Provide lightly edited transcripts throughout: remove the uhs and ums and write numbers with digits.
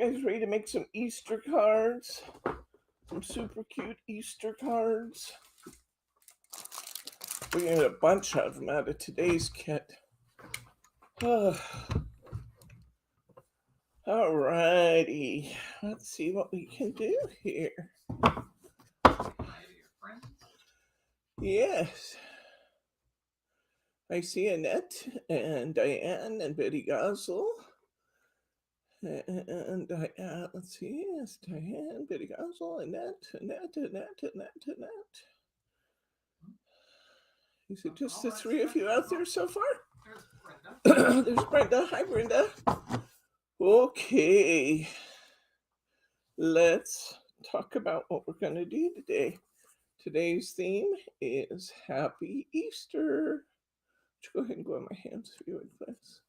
guys ready to make some Easter cards? Some super cute Easter cards. We're gonna get a bunch of them out of today's kit. Alrighty, let's see what we can do here. Yes. I see Annette and Diane and Betty Gozzle. And let's see, yes, Diane, Betty Gozzle, Annette. Is it just the three of you out there so far? There's Brenda. Hi, Brenda. Okay. Let's talk about what we're going to do today. Today's theme is Happy Easter. Go ahead and go on my hands if you would, please.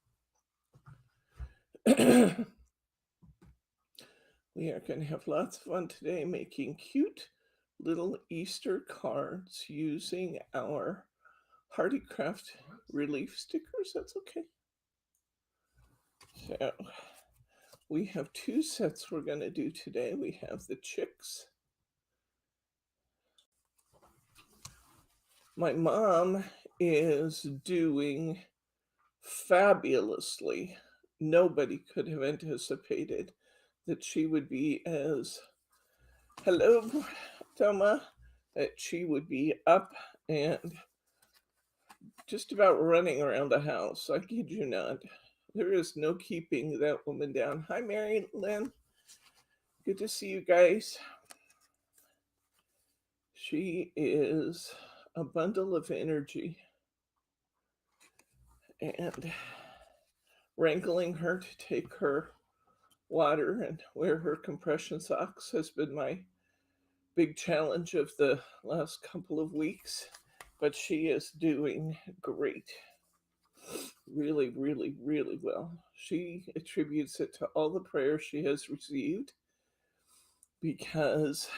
We are going to have lots of fun today making cute little Easter cards using our Hearty Craft relief stickers. That's okay. So we have two sets we're going to do today. We have the chicks. My mom is doing fabulously. Nobody could have anticipated that she would be as, hello, Toma, that she would be up and just about running around the house. I kid you not. There is no keeping that woman down. Hi, Mary Lynn. Good to see you guys. She is a bundle of energy. And wrangling her to take her water and wear her compression socks has been my big challenge of the last couple of weeks. But she is doing great. Really, really, really well. She attributes it to all the prayers she has received because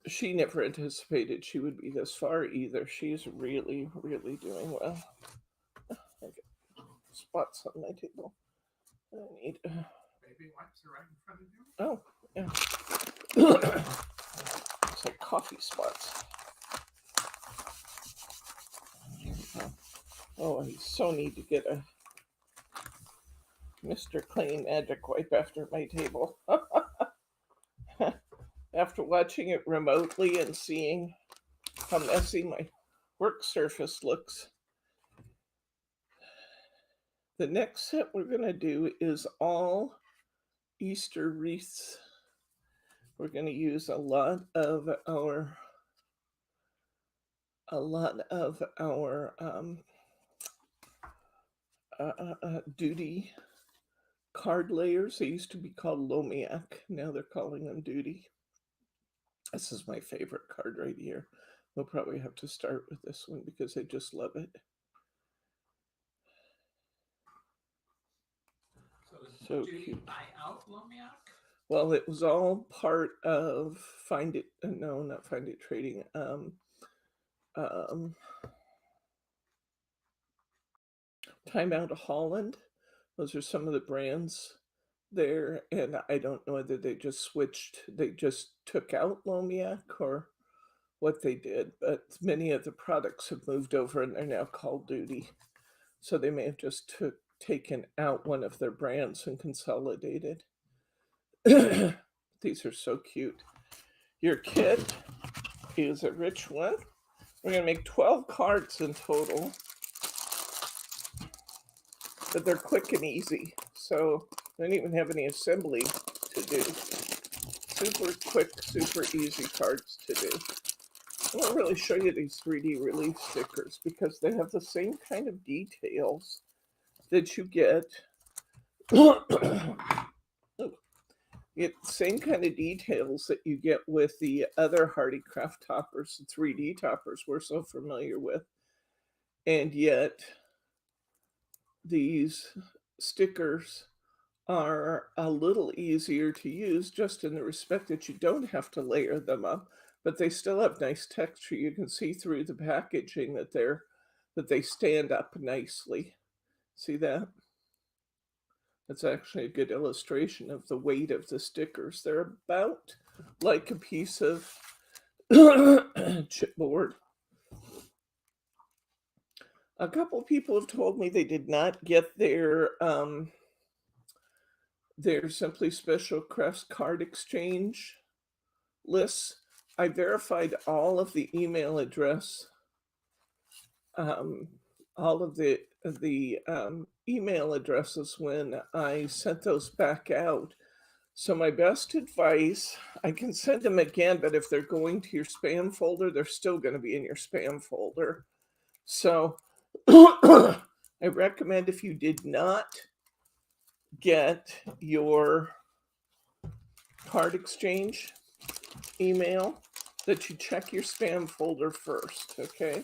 she never anticipated she would be this far either. She's really, really doing well. I get spots on my table. I need baby wipes are right in front of you. Oh, yeah. It's like coffee spots. Oh, I so need to get a Mr. Clean Magic Wipe after my table. After watching it remotely and seeing how messy my work surface looks. The next set we're going to do is all Easter wreaths. We're going to use a lot of our Doodey card layers. They used to be called Lomiak. Now they're calling them Doodey. This is my favorite card right here. We'll probably have to start with this one because I just love it. So did you buy out Lomiak? Well, it was all part of Find It. No, not Find It Trading. Time Out of Holland. Those are some of the brands there, and I don't know whether they just switched. They just took out Lomiak or what they did, but many of the products have moved over and they're now called Doodey. So they may have just taken out one of their brands and consolidated. These are so cute. Your kit is a rich one. We're going to make 12 cards in total, but they're quick and easy. So they don't even have any assembly to do. Super quick, super easy cards to do. I want to really show you these 3D relief stickers because they have the same kind of details that you get. Get the same kind of details that you get with the other Hearty Craft toppers, the 3D toppers we're so familiar with. And yet these stickers are a little easier to use just in the respect that you don't have to layer them up, but they still have nice texture. You can see through the packaging that they stand up nicely. See that? It's actually a good illustration of the weight of the stickers. They're about like a piece of chipboard. A couple people have told me they did not get their Simply Special Crafts card exchange lists. I verified all of the email address, all of the email addresses when I sent those back out. So my best advice, I can send them again, but if they're going to your spam folder, they're still going to be in your spam folder. So I recommend, if you did not get your card exchange email, that you check your spam folder first, okay?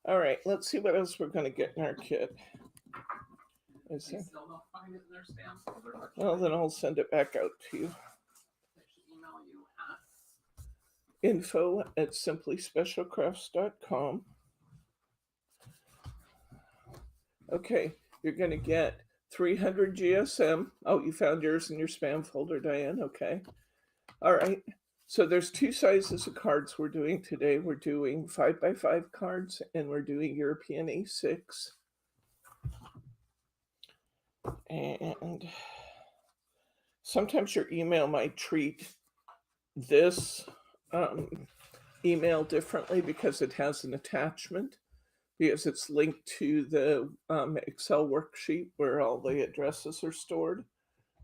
All right, let's see what else we're going to get in our kit. They still don't find it in their spam folder. Well, then I'll send it back out to you. They should email you at info@simplyspecialcrafts.com. Okay, you're going to get 300 GSM. Oh, you found yours in your spam folder, Diane. Okay. All right. So there's two sizes of cards we're doing today. We're doing 5x5 cards, and we're doing European A6. And sometimes your email might treat this email differently because it has an attachment, because it's linked to the Excel worksheet where all the addresses are stored.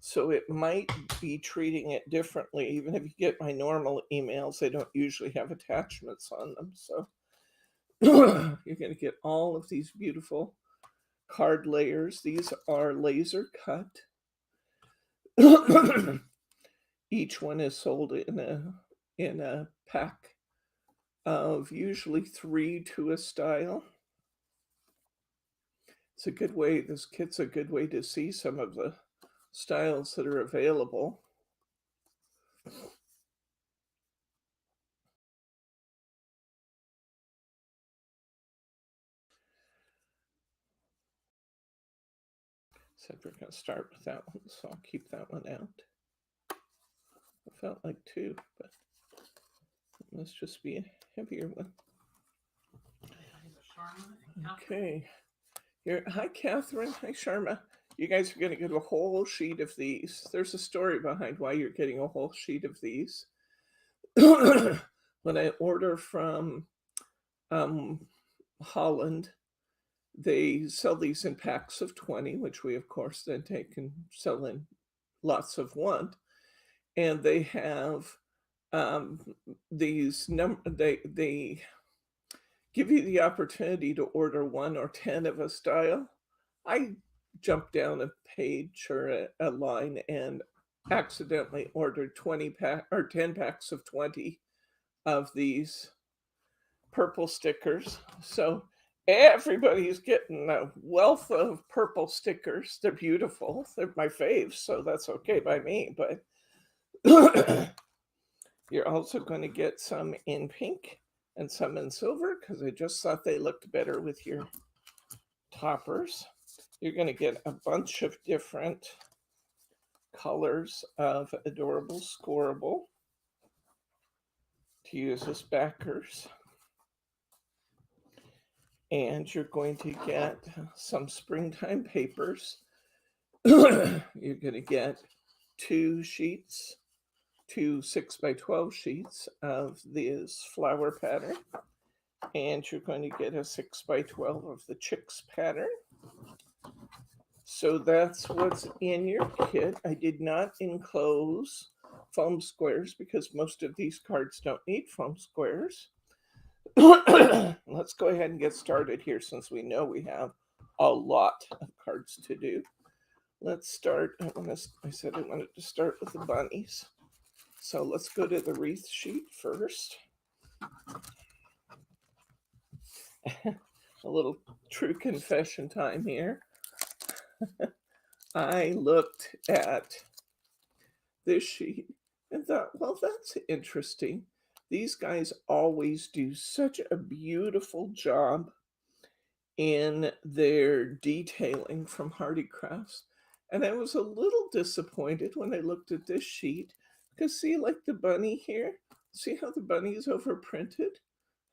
So it might be treating it differently. Even if you get my normal emails, they don't usually have attachments on them. So you're going to get all of these beautiful card layers. These are laser cut. Each one is sold in a pack of usually 3 to a style. It's a good way, this kit's a good way to see some of the styles that are available. Said we're going to start with that one, so I'll keep that one out. I felt like 2, but it must just be a heavier one. Okay. Hi, Catherine. Hi, Sharma. You guys are going to get a whole sheet of these. There's a story behind why you're getting a whole sheet of these. When I order from Holland, they sell these in packs of 20, which we, of course, then take and sell in lots of one. And they have these they give you the opportunity to order 1 or 10 of a style. I jumped down a page or a line and accidentally ordered 10 packs of 20 of these purple stickers. So everybody's getting a wealth of purple stickers. They're beautiful. They're my faves, so that's okay by me. But you're also going to get some in pink and some in silver, because I just thought they looked better with your toppers. You're going to get a bunch of different colors of Adorable Scorable to use as backers. And you're going to get some springtime papers. You're going to get 2 sheets, 2 6x12 sheets of this flower pattern. And you're going to get a 6x12 of the chicks pattern. So that's what's in your kit. I did not enclose foam squares because most of these cards don't need foam squares. Let's go ahead and get started here, since we know we have a lot of cards to do. Let's start. I said I wanted to start with the bunnies. So let's go to the wreath sheet first. A little true confession time here. I looked at this sheet and thought, well, that's interesting. These guys always do such a beautiful job in their detailing from Hearty Crafts. And I was a little disappointed when I looked at this sheet because see, like the bunny here, see how the bunny is overprinted?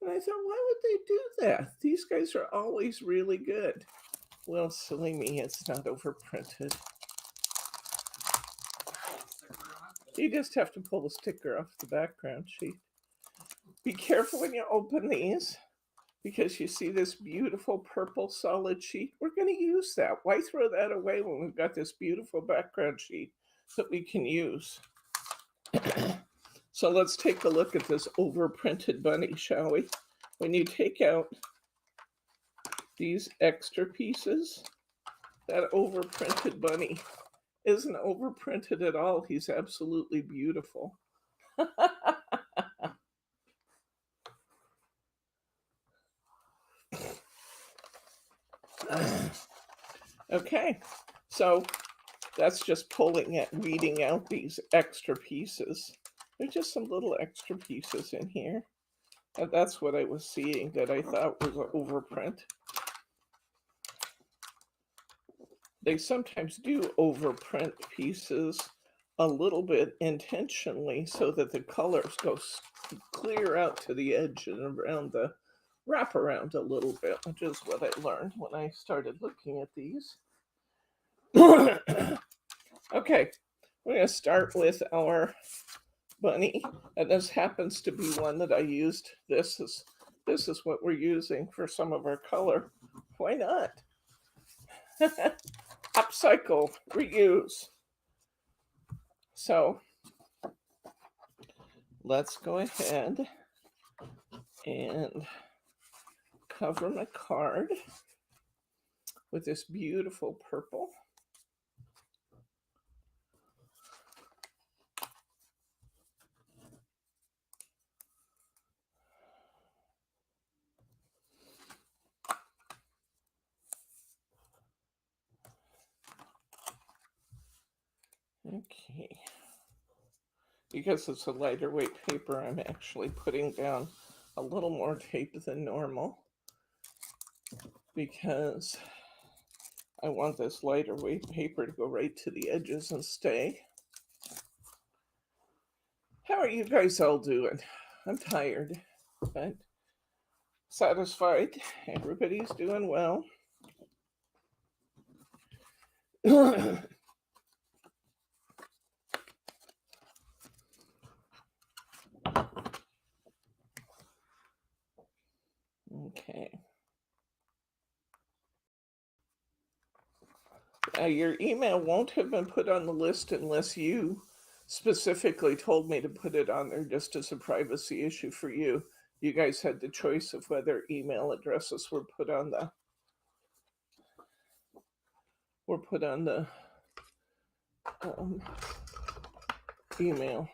And I thought, why would they do that? These guys are always really good. Well, silly me, it's not overprinted. You just have to pull the sticker off the background sheet. Be careful when you open these because you see this beautiful purple solid sheet. We're going to use that. Why throw that away when we've got this beautiful background sheet that we can use? So let's take a look at this overprinted bunny, shall we? When you take out these extra pieces, that overprinted bunny isn't overprinted at all. He's absolutely beautiful. Okay, so that's just pulling it, weeding out these extra pieces. There's just some little extra pieces in here. And that's what I was seeing that I thought was an overprint. They sometimes do overprint pieces a little bit intentionally so that the colors go clear out to the edge and around the wraparound a little bit, which is what I learned when I started looking at these. Okay, we're going to start with our bunny, and this happens to be one that I used. This is what we're using for some of our color. Why not? Upcycle, reuse. So let's go ahead and cover my card with this beautiful purple. Okay. Because it's a lighter weight paper, I'm actually putting down a little more tape than normal because I want this lighter weight paper to go right to the edges and stay. How are you guys all doing? I'm tired, but satisfied. Everybody's doing well. Okay. Your email won't have been put on the list unless you specifically told me to put it on there just as a privacy issue for you. You guys had the choice of whether email addresses were put on the email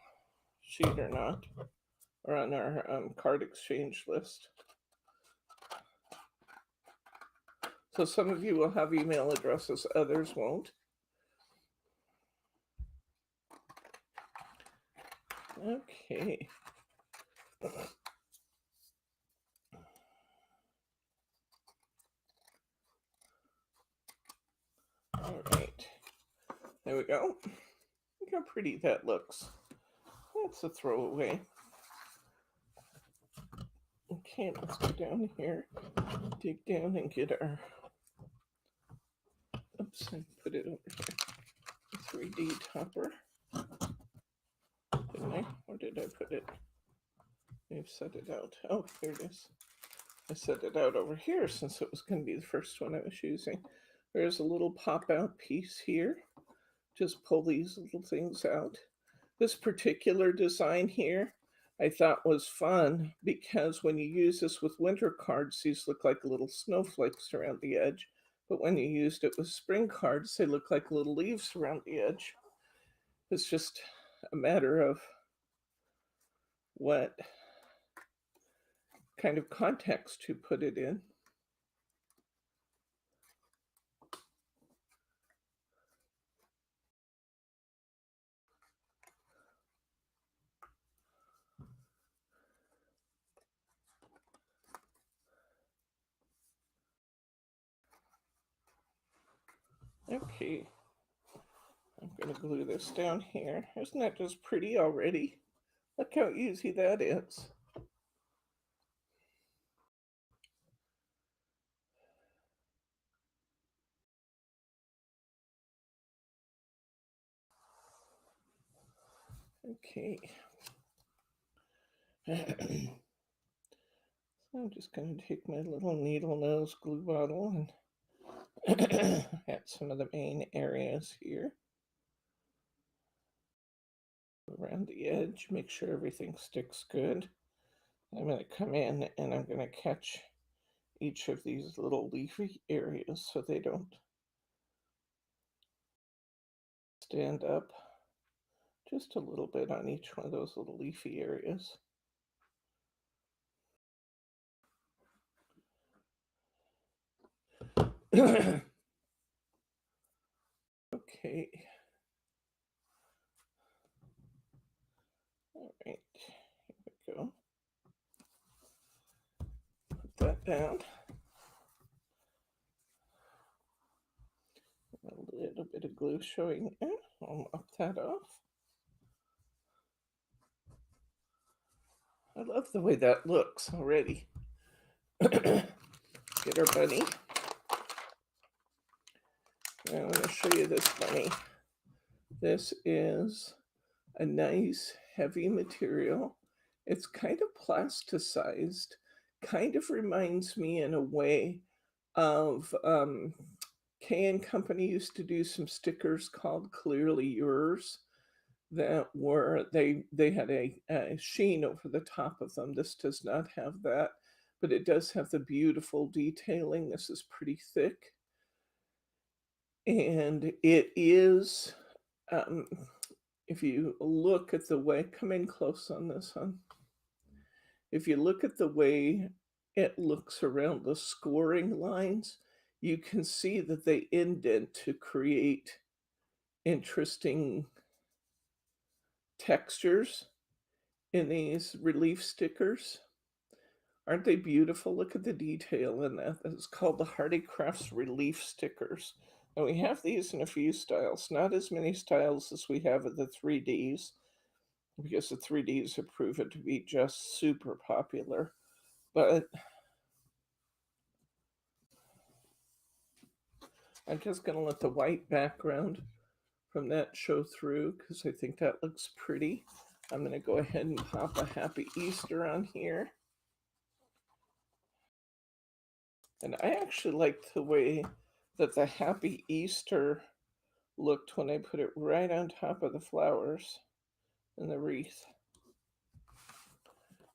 sheet or not, or on our card exchange list. So some of you will have email addresses, others won't. Okay. All right. There we go. Look how pretty that looks. That's a throwaway. Okay, let's go down here, dig down and get our, oops, I put it over here, 3D topper. Didn't I? Or did I put it? I've set it out. Oh, here it is. I set it out over here since it was going to be the first one I was using. There's a little pop out piece here. Just pull these little things out. This particular design here I thought was fun because when you use this with winter cards, these look like little snowflakes around the edge. But when you used it with spring cards, they look like little leaves around the edge. It's just a matter of what kind of context to put it in. Okay, going to glue this down here. Isn't that just pretty already? Look how easy that is. Okay. So I'm just going to take my little needle nose glue bottle and add some of the main areas here. Around the edge, make sure everything sticks good. I'm going to come in and I'm going to catch each of these little leafy areas so they don't stand up. Just a little bit on each one of those little leafy areas. Okay. All right, here we go. Put that down. A little bit of glue showing there. I'll mop that off. I love the way that looks already. Get our bunny. Now I'm going to show you this bunny. This is a nice heavy material. It's kind of plasticized. Kind of reminds me in a way of K & Company used to do some stickers called Clearly Yours that were, they had a sheen over the top of them. This does not have that, but it does have the beautiful detailing. This is pretty thick. And it is, if you look at the way, come in close on this one. If you look at the way it looks around the scoring lines, you can see that they indent to create interesting textures in these relief stickers. Aren't they beautiful? Look at the detail in that. It's called the Hearty Crafts Relief Stickers. And we have these in a few styles, not as many styles as we have of the 3Ds, because the 3Ds have proven to be just super popular. But I'm just going to let the white background from that show through because I think that looks pretty. I'm going to go ahead and pop a Happy Easter on here. And I actually liked the way that the Happy Easter looked when I put it right on top of the flowers in the wreath.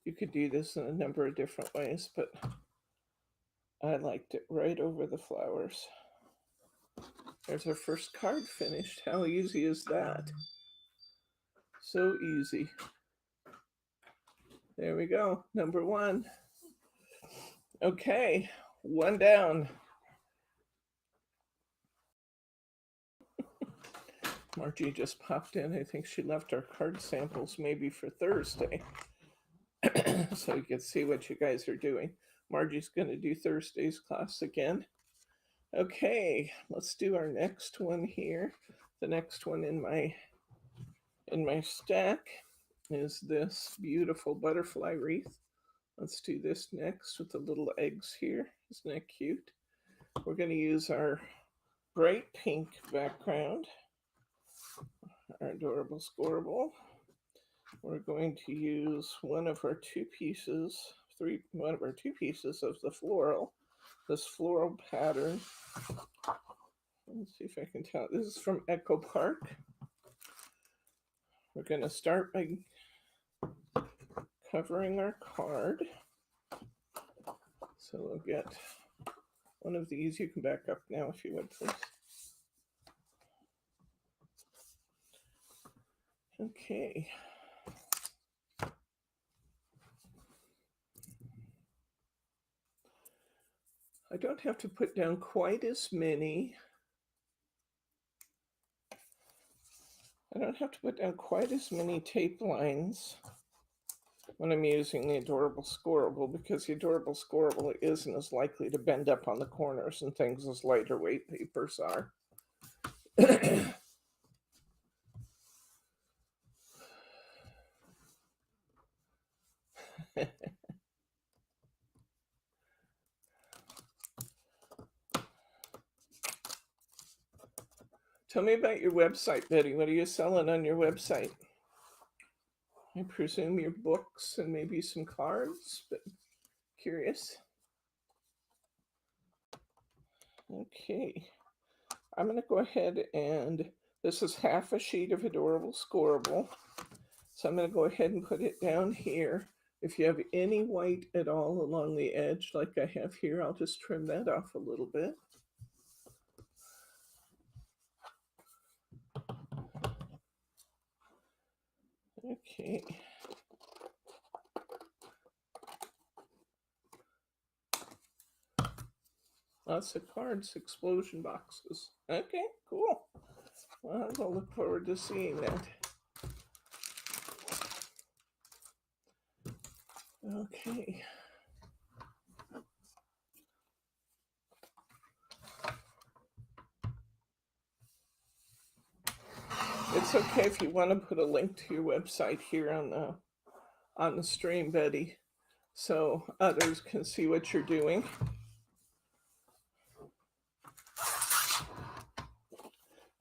You could do this in a number of different ways, but I liked it right over the flowers. There's our first card finished. How easy is that? So easy. There we go. Number one. Okay, one down. Margie just popped in. I think she left our card samples maybe for Thursday. So you can see what you guys are doing. Margie's going to do Thursday's class again. Okay, let's do our next one here. The next one in my stack is this beautiful butterfly wreath. Let's do this next with the little eggs here. Isn't that cute? We're going to use our bright pink background, our Adorable Scorable. We're going to use one of our two pieces of the floral, this floral pattern. Let's see if I can tell. This is from Echo Park. We're going to start by covering our card. So we'll get one of these. You can back up now if you would, please. Okay. I don't have to put down quite as many. I don't have to put down quite as many tape lines when I'm using the Adorable Scorable, because the Adorable Scorable isn't as likely to bend up on the corners and things as lighter weight papers are. Tell me about your website, Betty. What are you selling on your website? I presume your books and maybe some cards, but curious. Okay. I'm going to go ahead and this is half a sheet of Adorable Scorable. So I'm going to go ahead and put it down here. If you have any white at all along the edge, like I have here, I'll just trim that off a little bit. Okay. Lots of cards, explosion boxes. Okay, cool. Well, I'll look forward to seeing that. Okay. It's okay if you want to put a link to your website here on the stream, Betty, so others can see what you're doing.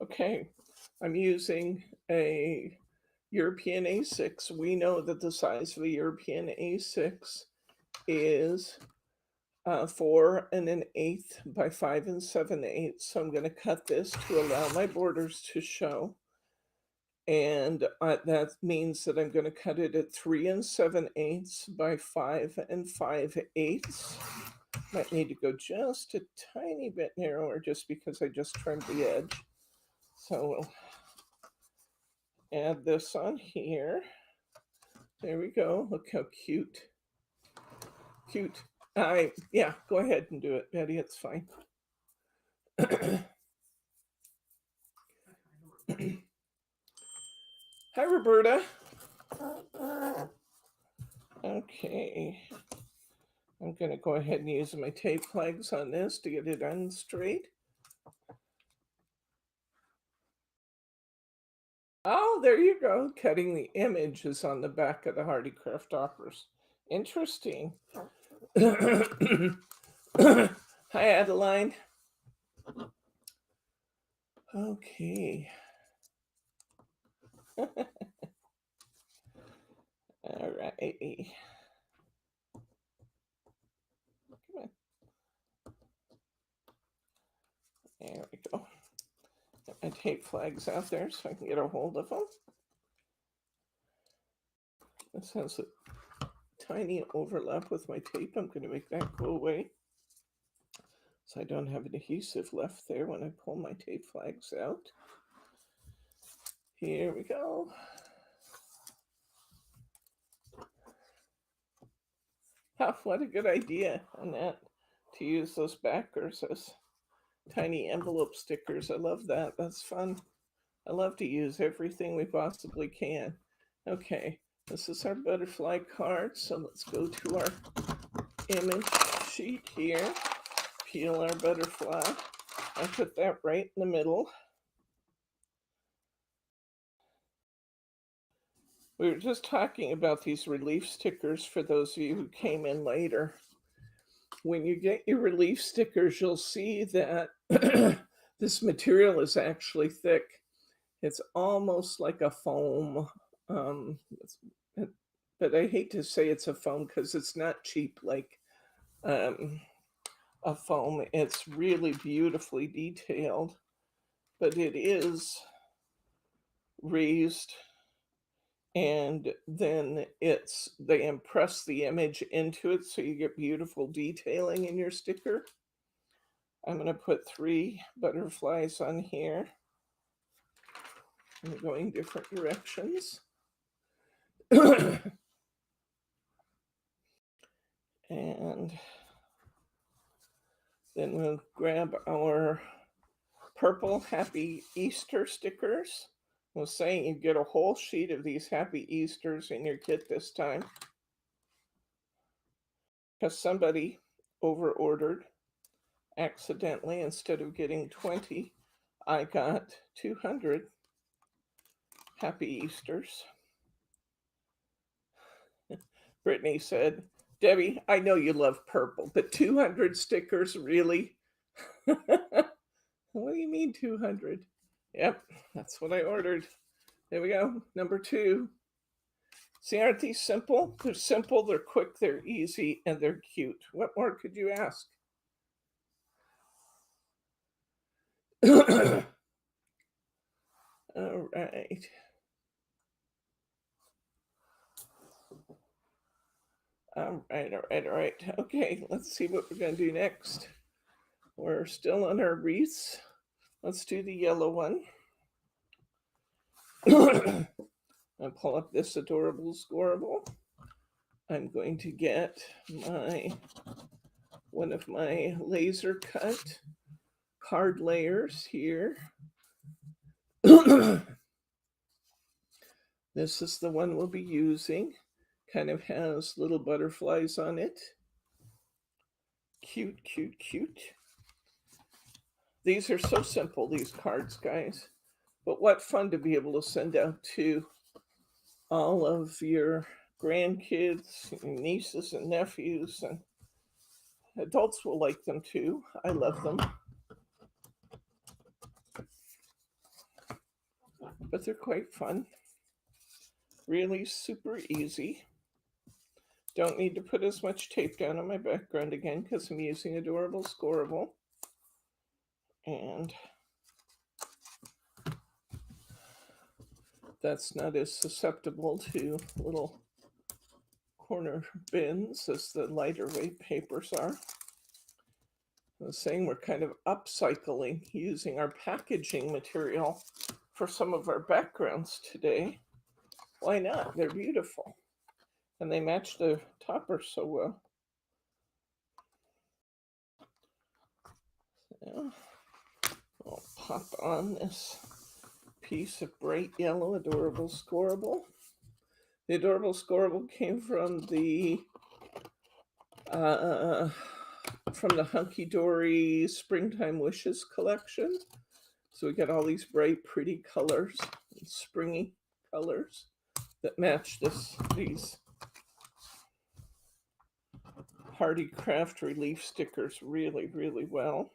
Okay, I'm using a European A6. We know that the size of a European A6 is 4 1/8 by 5 7/8. So I'm going to cut this to allow my borders to show. And that means that I'm going to cut it at 3 7/8 by 5 5/8. Might need to go just a tiny bit narrower just because I just trimmed the edge. So we'll add this on here. There we go. Look how cute. Cute. Yeah, go ahead and do it, Betty. It's fine. Hi, Roberta. Okay. I'm going to go ahead and use my tape flags on this to get it on straight. Oh, there you go. Cutting the images on the back of the Hearty Craft offers. Interesting. Hi, Adeline. Okay. All right. Come on. There we go. Get my tape flags out there so I can get a hold of them. This has a tiny overlap with my tape. I'm going to make that go away so I don't have an adhesive left there when I pull my tape flags out. Here we go. Oh, what a good idea on that, to use those backers as tiny envelope stickers. I love that. That's fun. I love to use everything we possibly can. Okay, this is our butterfly card. So let's go to our image sheet here. Peel our butterfly. I put that right in the middle. We were just talking about these relief stickers for those of you who came in later. When you get your relief stickers, you'll see that this material is actually thick. It's almost like a foam. But I hate to say it's a foam because it's not cheap like a foam. It's really beautifully detailed, but it is raised, and then they impress the image into it so you get beautiful detailing in your sticker. I'm going to put 3 butterflies on here. I'm going different directions. And then we'll grab our purple Happy Easter stickers. I was saying you get a whole sheet of these Happy Easters in your kit this time, because somebody over-ordered accidentally. Instead of getting 20, I got 200 Happy Easters. Brittany said, Debbie, I know you love purple, but 200 stickers, really? What do you mean 200? Yep, that's what I ordered. There we go, number 2. See, aren't these simple? They're simple, they're quick, they're easy, and they're cute. What more could you ask? All right. All right. Okay, let's see what we're going to do next. We're still on our wreaths. Let's do the yellow one. I'll pull up this Adorable Scorable. I'm going to get one of my laser cut card layers here. This is the one we'll be using. Kind of has little butterflies on it. Cute, cute, cute. These are so simple, these cards, guys. But what fun to be able to send out to all of your grandkids, nieces and nephews, and adults will like them too. I love them. But they're quite fun. Really super easy. Don't need to put as much tape down on my background again because I'm using Adorable Scorable. And that's not as susceptible to little corner bins as the lighter weight papers are. I was saying we're kind of upcycling using our packaging material for some of our backgrounds today. Why not? They're beautiful. And they match the topper so well. So I'll pop on this piece of bright yellow Adorable Scorable. The Adorable Scorable came from the Hunky Dory Springtime Wishes collection. So we got all these bright, pretty colors, and springy colors that match these Hearty Craft relief stickers really, really well.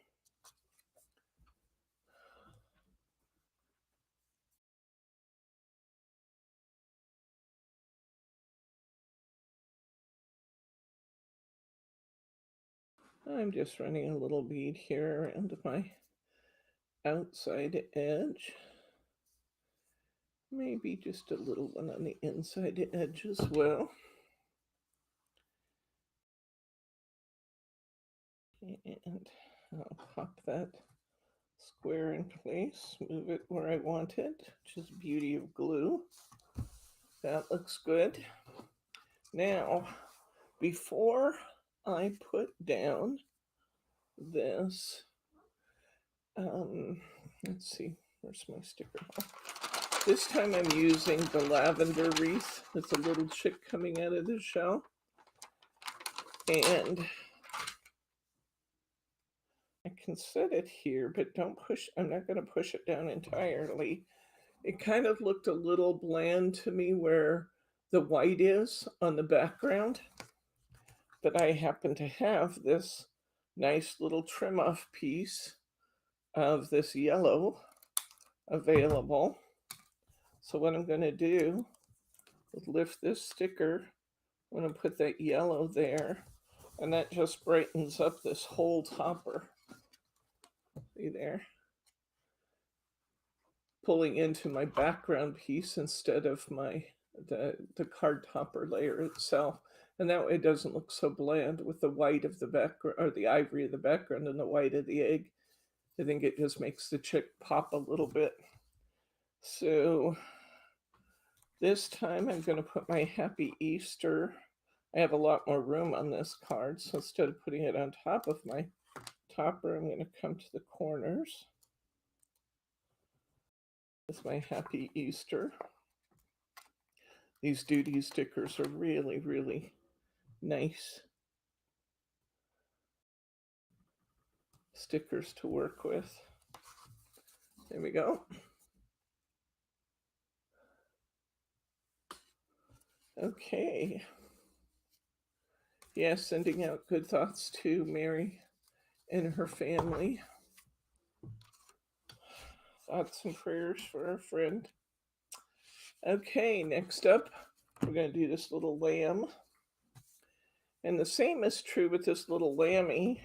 I'm just running a little bead here around my outside edge. Maybe just a little one on the inside edge as well. And I'll pop that square in place, move it where I want it, which is beauty of glue. That looks good. Now, before I put down this, let's see, where's my sticker? This time I'm using the lavender wreath. It's a little chick coming out of the shell. And I can set it here, but don't push, I'm not going to push it down entirely. It kind of looked a little bland to me where the white is on the background. But I happen to have this nice little trim off piece of this yellow available. So what I'm going to do is lift this sticker. I'm going to put that yellow there, and that just brightens up this whole topper. See there? Pulling into my background piece instead of the card topper layer itself. And that way it doesn't look so bland with the white of the background, or the ivory of the background and the white of the egg. I think it just makes the chick pop a little bit. So this time I'm going to put my Happy Easter. I have a lot more room on this card, so instead of putting it on top of my topper, I'm going to come to the corners with my Happy Easter. These Doodey stickers are really, really nice stickers to work with. There we go. Okay. Yeah, sending out good thoughts to Mary and her family. Thoughts and prayers for our friend. Okay, next up, we're going to do this little lamb. And the same is true with this little lammy.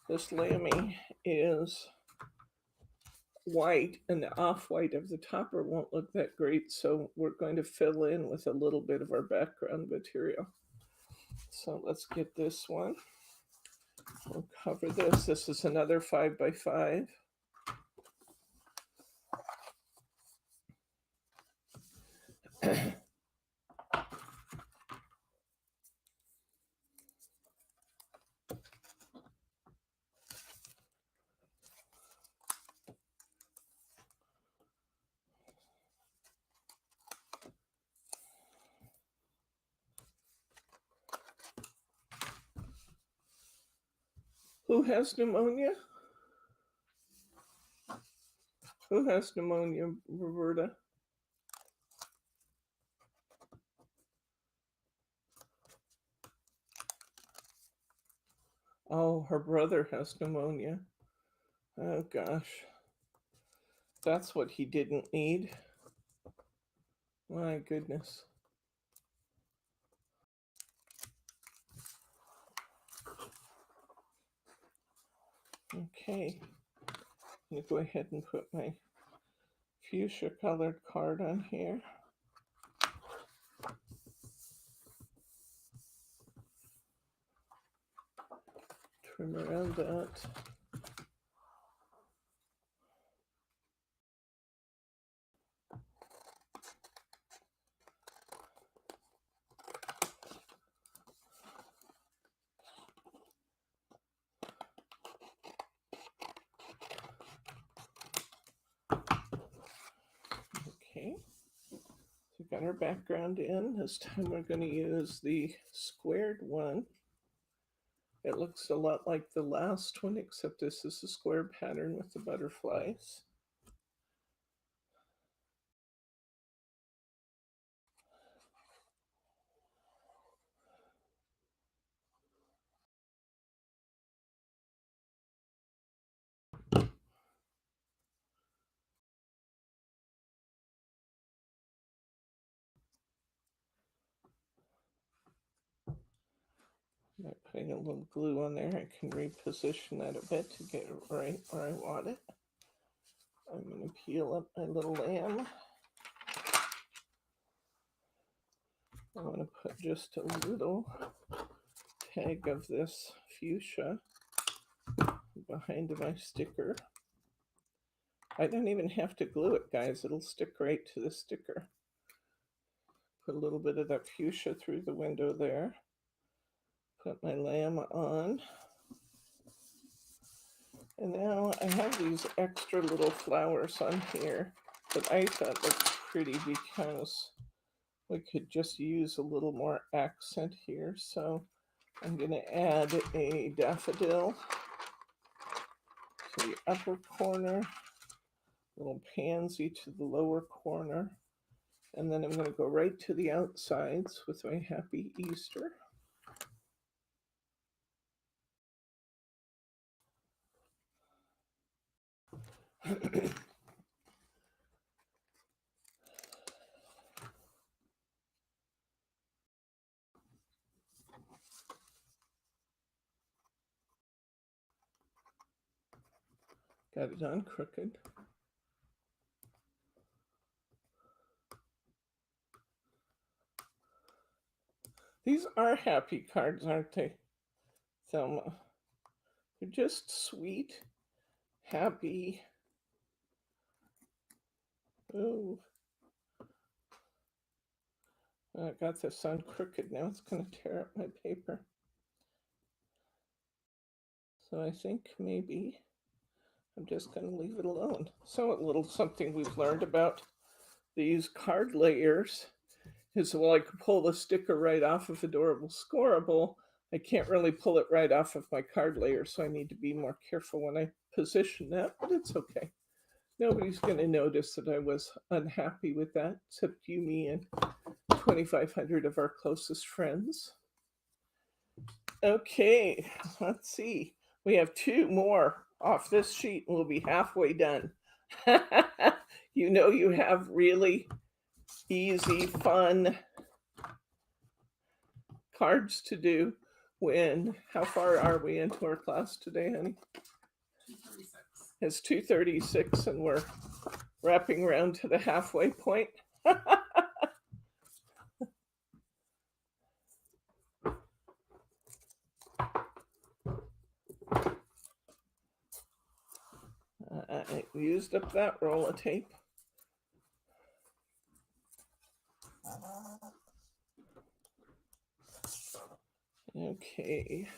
This lammy is white, and the off-white of the topper won't look that great, so we're going to fill in with a little bit of our background material. So let's get this one. We'll cover this. This is another 5x5. Who has pneumonia? Who has pneumonia, Roberta? Oh, her brother has pneumonia. Oh, gosh. That's what he didn't need. My goodness. Okay. I'm going to go ahead and put my fuchsia colored card on here. Trim around that. Okay, so we've got our background in. This time we're going to use the squared one. It looks a lot like the last one, except this is a square pattern with the butterflies. By putting a little glue on there, I can reposition that a bit to get it right where I want it. I'm going to peel up my little lamb. I want to put just a little tag of this fuchsia behind my sticker. I don't even have to glue it, guys. It'll stick right to the sticker. Put a little bit of that fuchsia through the window there. Put my lamb on. And now I have these extra little flowers on here that I thought looked pretty because we could just use a little more accent here. So I'm going to add a daffodil to the upper corner, little pansy to the lower corner, and then I'm going to go right to the outsides with my Happy Easter. Got it on crooked. These are happy cards, aren't they, Thelma? They're just sweet, happy. Oh, I got this on crooked. Now it's going to tear up my paper. So I think maybe I'm just going to leave it alone. So a little something we've learned about these card layers is, well, I could pull the sticker right off of Adorable Scorable. I can't really pull it right off of my card layer, so I need to be more careful when I position that, but it's okay. Nobody's going to notice that I was unhappy with that, except you, me, and 2,500 of our closest friends. Okay, let's see. We have 2 more off this sheet and we'll be halfway done. You know you have really easy, fun cards to do when, how far are we into our class today, honey? 236. It's 2:36 and we're wrapping around to the halfway point. I used up that roll of tape. Okay.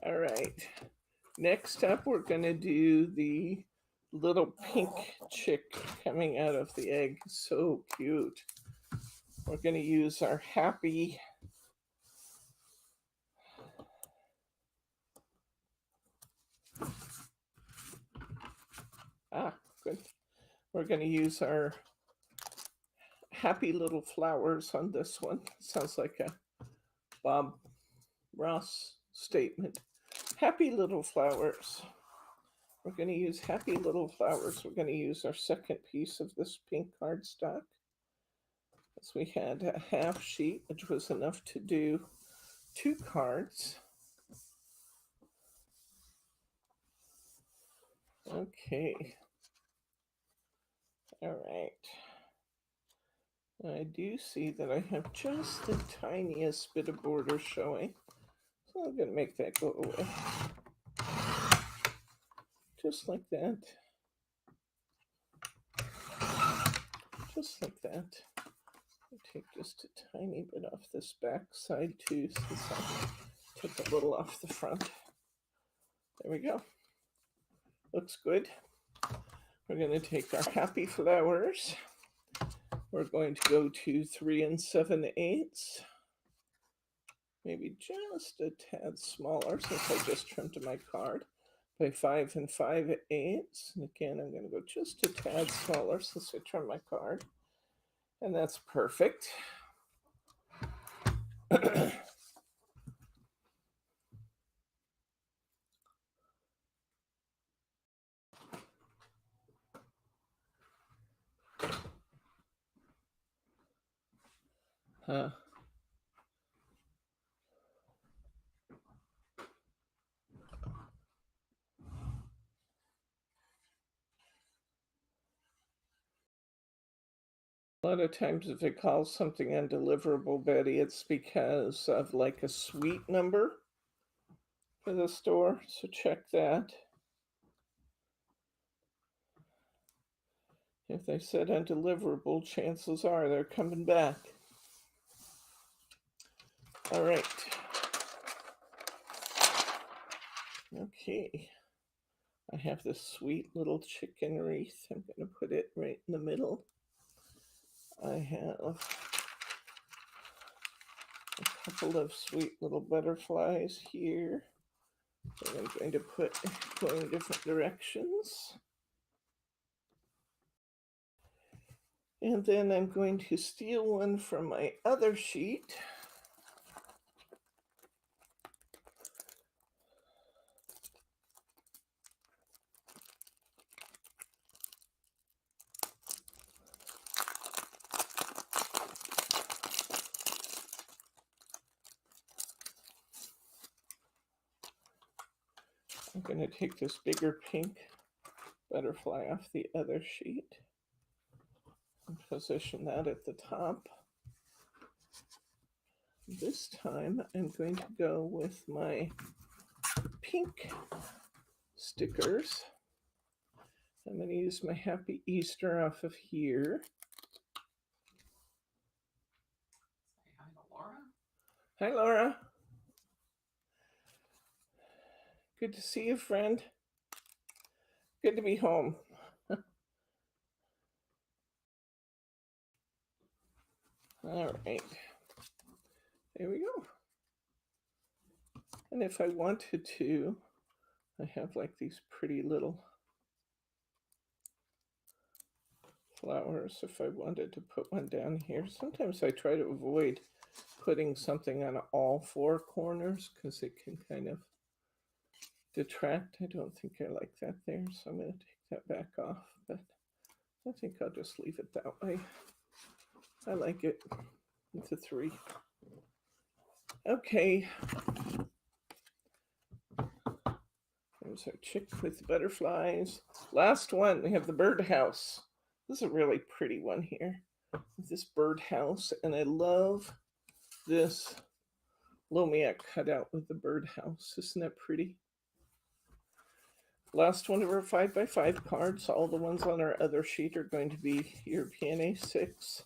All right. Next up, we're going to do the little pink chick coming out of the egg. So cute. We're going to use our Happy good. We're going to use our Happy Little Flowers on this one. Sounds like a Bob Ross statement. Happy Little Flowers. We're going to use Happy Little Flowers. We're going to use our second piece of this pink cardstock. As we had a half sheet, which was enough to do 2 cards. Okay. All right. I do see that I have just the tiniest bit of border showing. So I'm going to make that go away. Just like that. Just like that. I'll take just a tiny bit off this back side too, since I took a little off the front. There we go. Looks good. We're going to take our Happy Flowers. We're going to go to 3 7/8. Maybe just a tad smaller since I just trimmed my card by 5 5/8. And again, I'm going to go just a tad smaller since I trimmed my card. And that's perfect. A lot of times if it calls something undeliverable, Betty, it's because of like a suite number for the store. So check that. If they said undeliverable, chances are they're coming back. All right. Okay. I have this sweet little chicken wreath. I'm going to put it right in the middle. I have a couple of sweet little butterflies here that I'm going to put going different directions. And then I'm going to steal one from my other sheet. I'm going to take this bigger pink butterfly off the other sheet and position that at the top. This time I'm going to go with my pink stickers. I'm going to use my Happy Easter off of here. Say hi to Laura. Hi, Laura. Good to see you, friend. Good to be home. All right. There we go. And if I wanted to, I have like these pretty little flowers if I wanted to put one down here. Sometimes I try to avoid putting something on all four corners because it can kind of detract. I don't think I like that there, so I'm going to take that back off, but I think I'll just leave it that way. I like it with the 3. Okay. There's our chick with the butterflies. Last one, we have the birdhouse. This is a really pretty one here. This birdhouse, and I love this Lumia cutout with the birdhouse. Isn't that pretty? Last one of our 5x5 cards. All the ones on our other sheet are going to be European A6.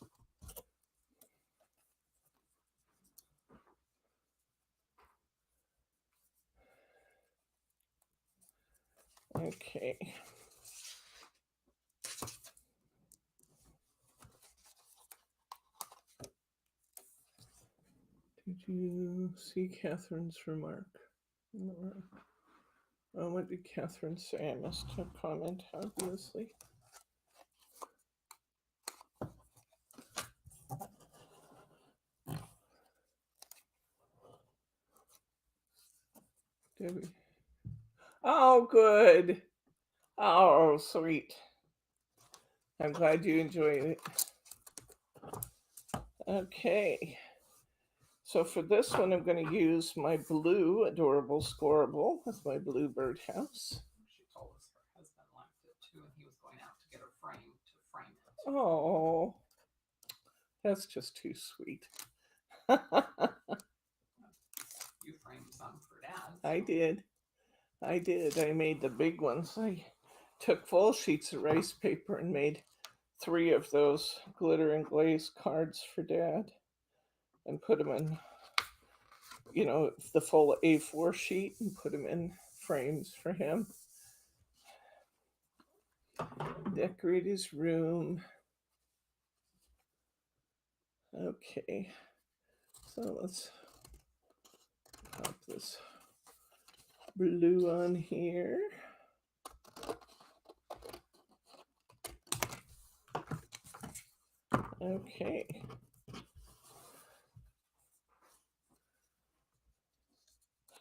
Okay. Did you see Catherine's remark? What did Catherine say? I must have comment, obviously. Did we? Oh, good. Oh, sweet. I'm glad you enjoyed it. Okay. So for this one, I'm going to use my blue Adorable Scorable with my blue birdhouse. She told us her husband liked it too, and he was going out to get a frame to frame it. Oh, that's just too sweet. You framed some for Dad. So. I did. I made the big ones. I took full sheets of rice paper and made 3 of those glitter and glaze cards for Dad and put them in, you know, the full A4 sheet and put them in frames for him. Decorate his room. Okay, so let's pop this blue on here. Okay.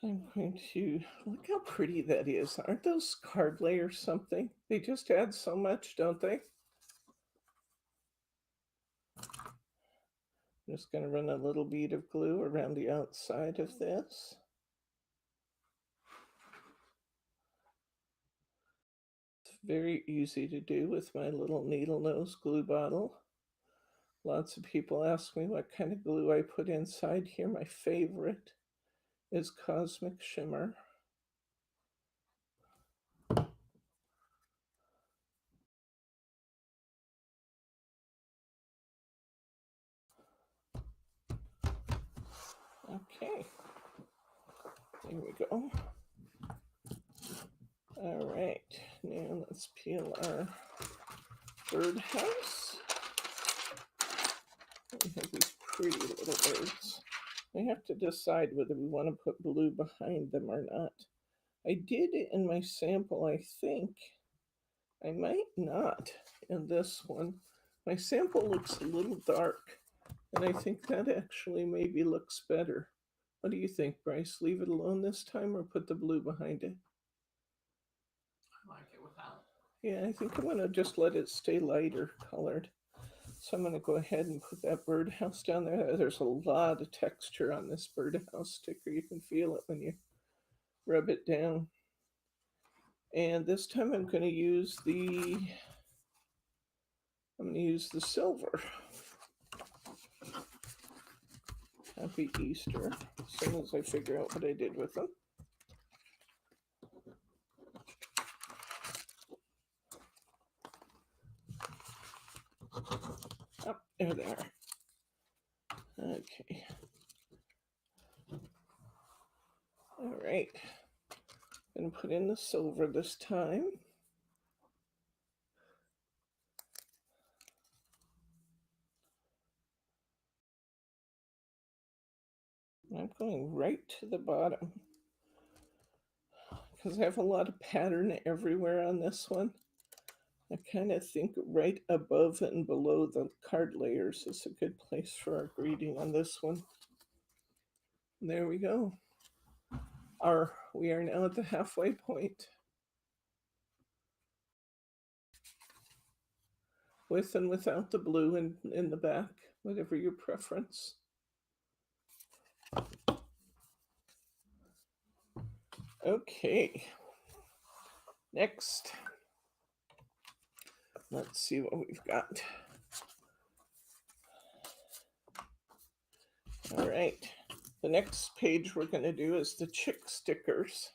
I'm going to look how pretty that is. Aren't those card layers something? They just add so much, don't they? I'm just going to run a little bead of glue around the outside of this. It's very easy to do with my little needle nose glue bottle. Lots of people ask me what kind of glue I put inside here. My favorite is Cosmic Shimmer. Okay, there we go. All right, now let's peel our birdhouse. We have these pretty little birds. We have to decide whether we want to put blue behind them or not. I did in my sample, I think. I might not in this one. My sample looks a little dark, and I think that actually maybe looks better. What do you think, Bryce? Leave it alone this time or put the blue behind it? I like it without. Yeah, I think I'm going to just let it stay lighter colored. So I'm going to go ahead and put that birdhouse down there. There's a lot of texture on this birdhouse sticker. You can feel it when you rub it down. And this time I'm going to use the silver. Happy Easter, as soon as I figure out what I did with them. Oh, there they are. Okay. All right. I'm going to put in the silver this time. I'm going right to the bottom because I have a lot of pattern everywhere on this one. I kind of think right above and below the card layers is a good place for our greeting on this one. There we go. We are now at the halfway point. With and without the blue in the back, whatever your preference. Okay. Next, let's see what we've got. All right. The next page we're going to do is the chick stickers.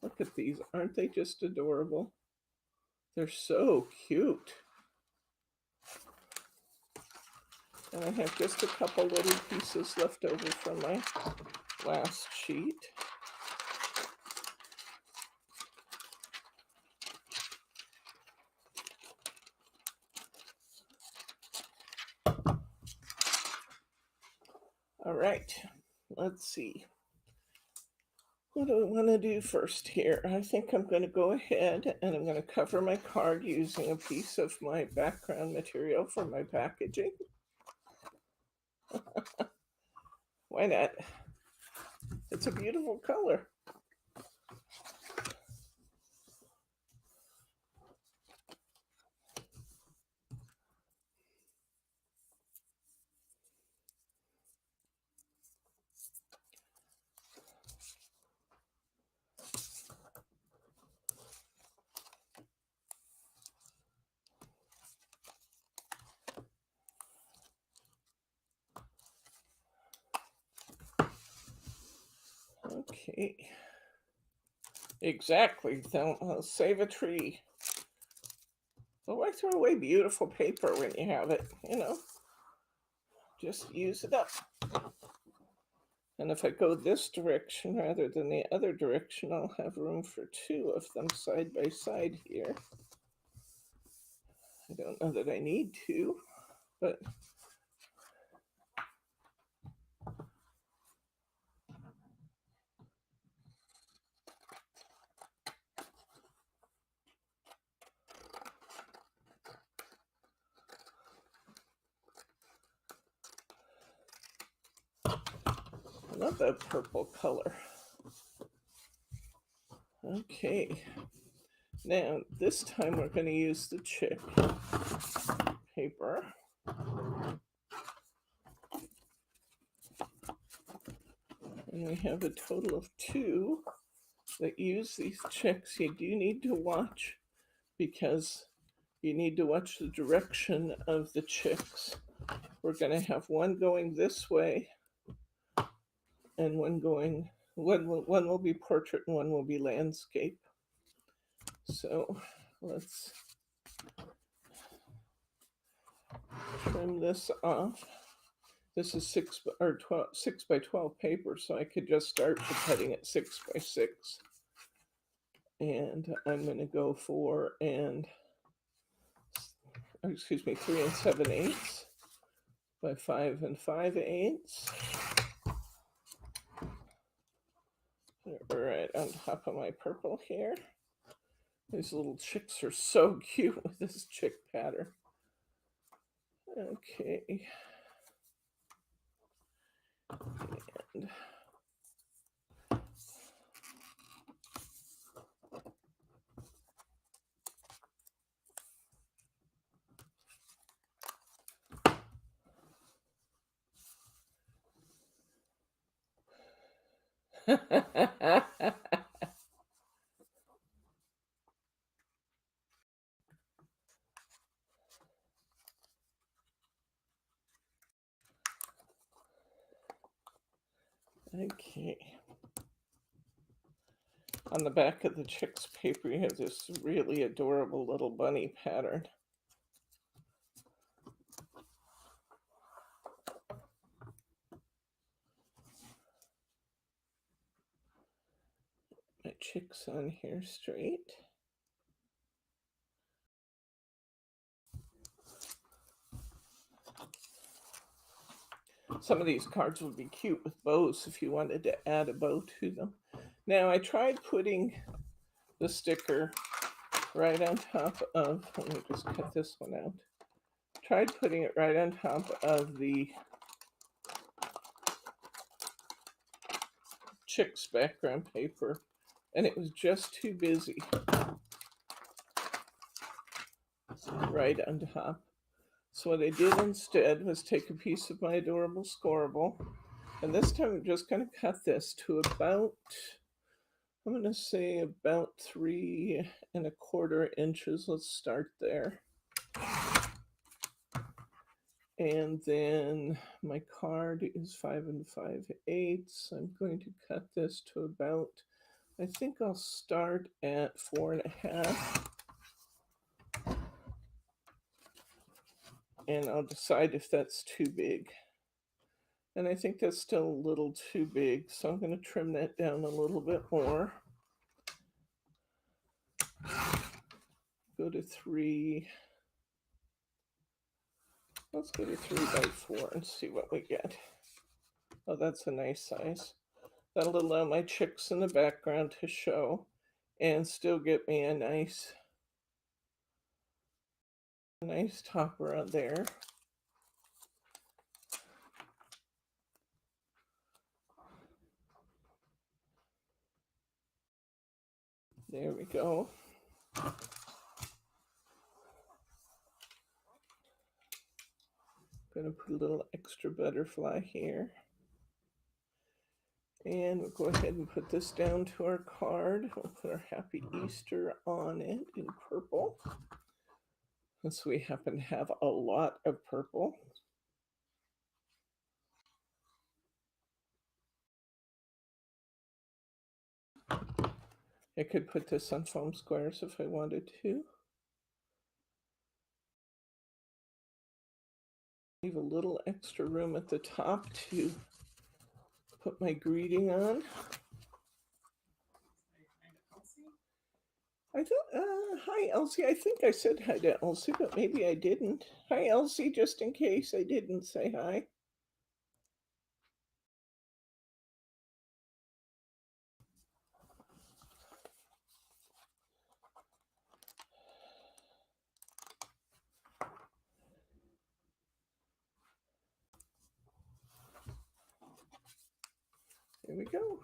Look at these. Aren't they just adorable? They're so cute. And I have just a couple little pieces left over from my last sheet. All right, let's see. What do I want to do first here? I think I'm going to go ahead and I'm going to cover my card using a piece of my background material for my packaging. Why not? It's a beautiful color. Okay. Exactly. I'll save a tree. Well, why throw away beautiful paper when you have it? You know, just use it up. And if I go this direction rather than the other direction, I'll have room for two of them side by side here. I don't know that I need to, but I love that purple color. Okay, now this time we're going to use the chick paper. And we have a total of two that use these chicks. You do need to watch because you need to watch the direction of the chicks. We're going to have one going this way and one will be portrait and one will be landscape. So let's trim this off. This is 6 by 12 paper, so I could just start with cutting at 6 by 6. And I'm going to go 3 and 7/8 by 5 and 5/8. Right on top of my purple here. These little chicks are so cute with this chick pattern. Okay. And okay. On the back of the chick's paper, you have this really adorable little bunny pattern. My chick's on here straight. Some of these cards would be cute with bows if you wanted to add a bow to them. Now, I tried putting the sticker right on top of, let me just cut this one out. Tried putting it right on top of the chicks background paper, and it was just too busy right on top. So what I did instead was take a piece of my Adorable Scorable, and this time I'm just going to cut this to about, I'm going to say about 3¼ inches. Let's start there. And then my card is 5 5/8. I'm going to cut this to about, I think I'll start at 4½. And I'll decide if that's too big. And I think that's still a little too big, so I'm going to trim that down a little bit more. Go to 3. Let's go to 3×4 and see what we get. Oh, that's a nice size. That'll allow my chicks in the background to show and still get me a nice topper on there. There we go. Gonna put a little extra butterfly here. And we'll go ahead and put this down to our card. We'll put our Happy Easter on it in purple, since we happen to have a lot of purple. I could put this on foam squares if I wanted to. Leave a little extra room at the top to put my greeting on. I thought, hi Elsie. I think I said hi to Elsie, but maybe I didn't. Hi Elsie, just in case I didn't say hi. There we go.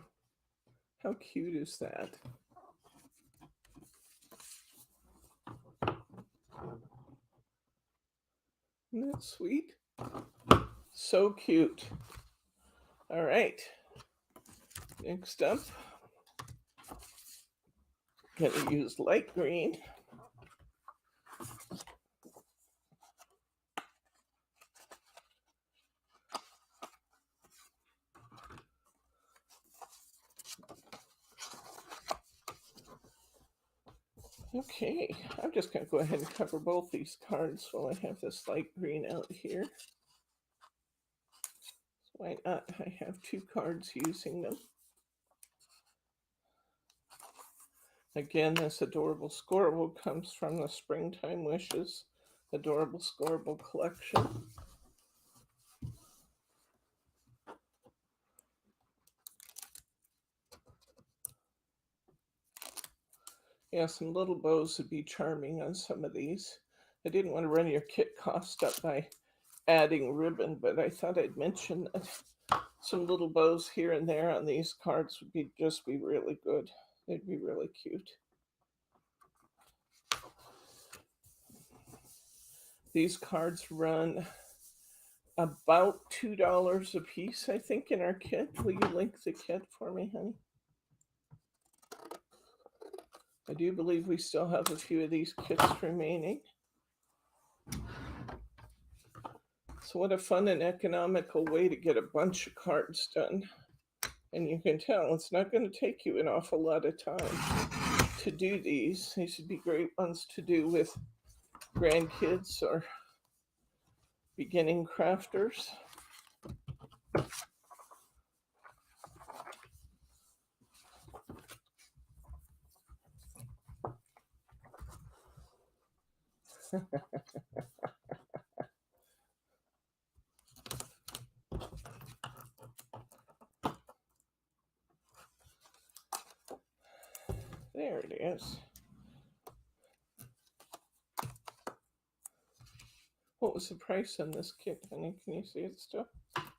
How cute is that? Isn't that sweet? So cute. All right. Next up, I'm going to use light green. Okay, I'm just going to go ahead and cover both these cards while I have this light green out here. So why not? I have 2 cards using them. Again, this Adorable Scorable comes from the Springtime Wishes Adorable Scorable collection. Yeah, some little bows would be charming on some of these. I didn't want to run your kit cost up by adding ribbon, but I thought I'd mention that some little bows here and there on these cards would just be really good. They'd be really cute. These cards run about $2 a piece, I think, in our kit. Will you link the kit for me, honey? I do believe we still have a few of these kits remaining. So what a fun and economical way to get a bunch of cards done. And you can tell it's not going to take you an awful lot of time to do these. These would be great ones to do with grandkids or beginning crafters. There it is. What was the price on this kit, honey? Can you see it still? It's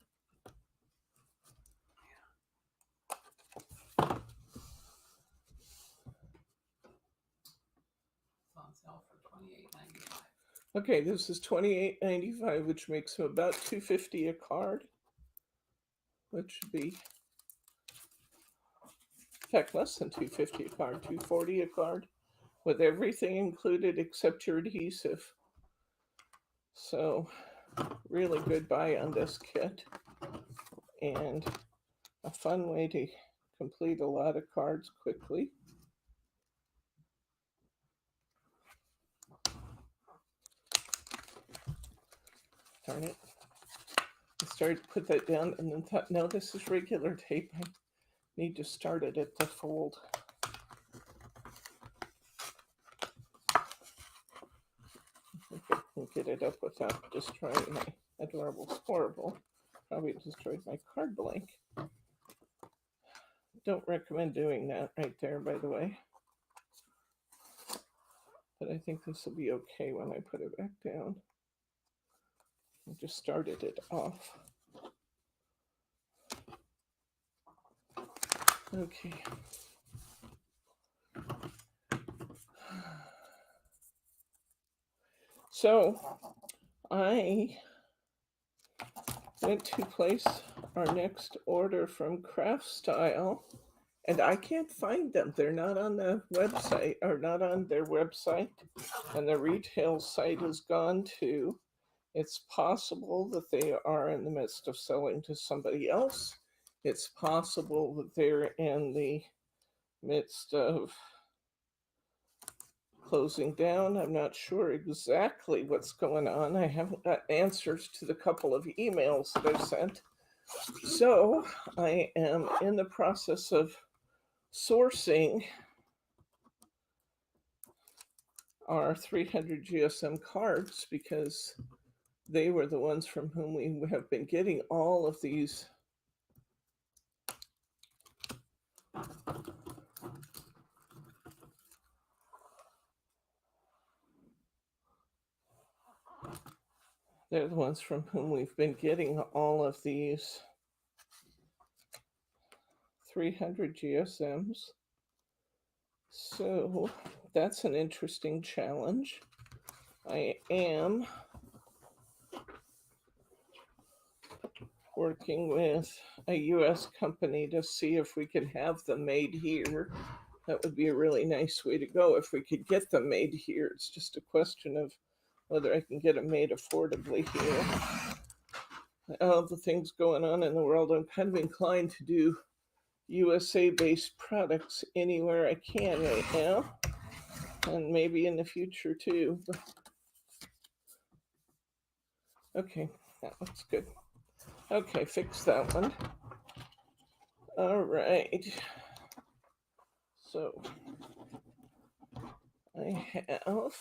on sale for $28.95. Okay, this is $28.95, which makes them about $2.50 a card, which should be, in fact, less than $2.50 a card, $2.40 a card, with everything included except your adhesive. So, really good buy on this kit, and a fun way to complete a lot of cards quickly. Darn it. I started to put that down and then thought, no, this is regular tape. I need to start it at the fold. I think I can get it up without destroying my Adorable Scorable. Probably destroyed my card blank. Don't recommend doing that right there, by the way. But I think this will be okay when I put it back down. I just started it off. Okay. So I went to place our next order from Craft Style, and I can't find them. They're not on the website, or not on their website, and the retail site is gone too. It's possible that they are in the midst of selling to somebody else. It's possible that they're in the midst of closing down. I'm not sure exactly what's going on. I haven't got answers to the couple of emails that I've sent. So I am in the process of sourcing our 300 GSM cards, because they were the ones from whom we have been getting all of these they're the ones from whom we've been getting all of these 300 GSMs. So that's an interesting challenge. I am working with a US company to see if we can have them made here. That would be a really nice way to go if we could get them made here. It's just a question of whether I can get them made affordably here. All the things going on in the world, I'm kind of inclined to do USA-based products anywhere I can right now, and maybe in the future too. Okay, that looks good. Okay, fix that one. All right. So I have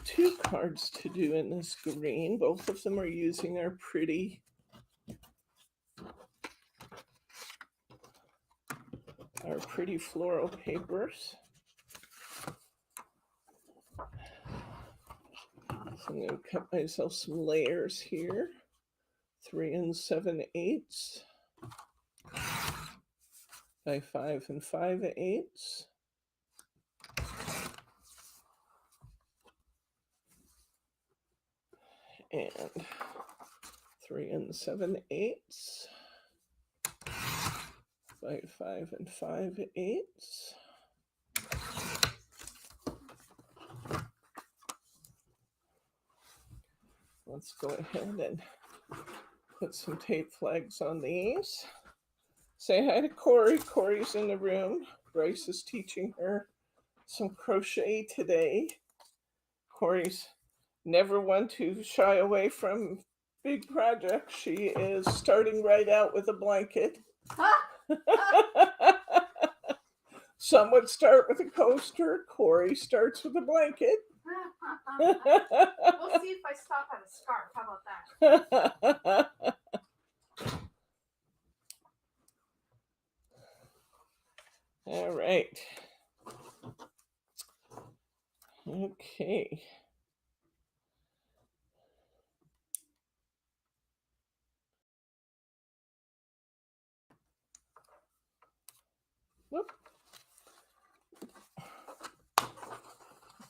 2 cards to do in this green. Both of them are using our pretty floral papers. So I'm going to cut myself some layers here. 3 7/8 by 5 5/8. And 3 7/8 by 5 5/8. Let's go ahead and put some tape flags on these. Say hi to Corey. Corey's in the room. Bryce is teaching her some crochet today. Corey's never one to shy away from big projects. She is starting right out with a blanket. Some would start with a coaster. Corey starts with a blanket. We'll see if I stop at a scarf. How about that? All right. Okay.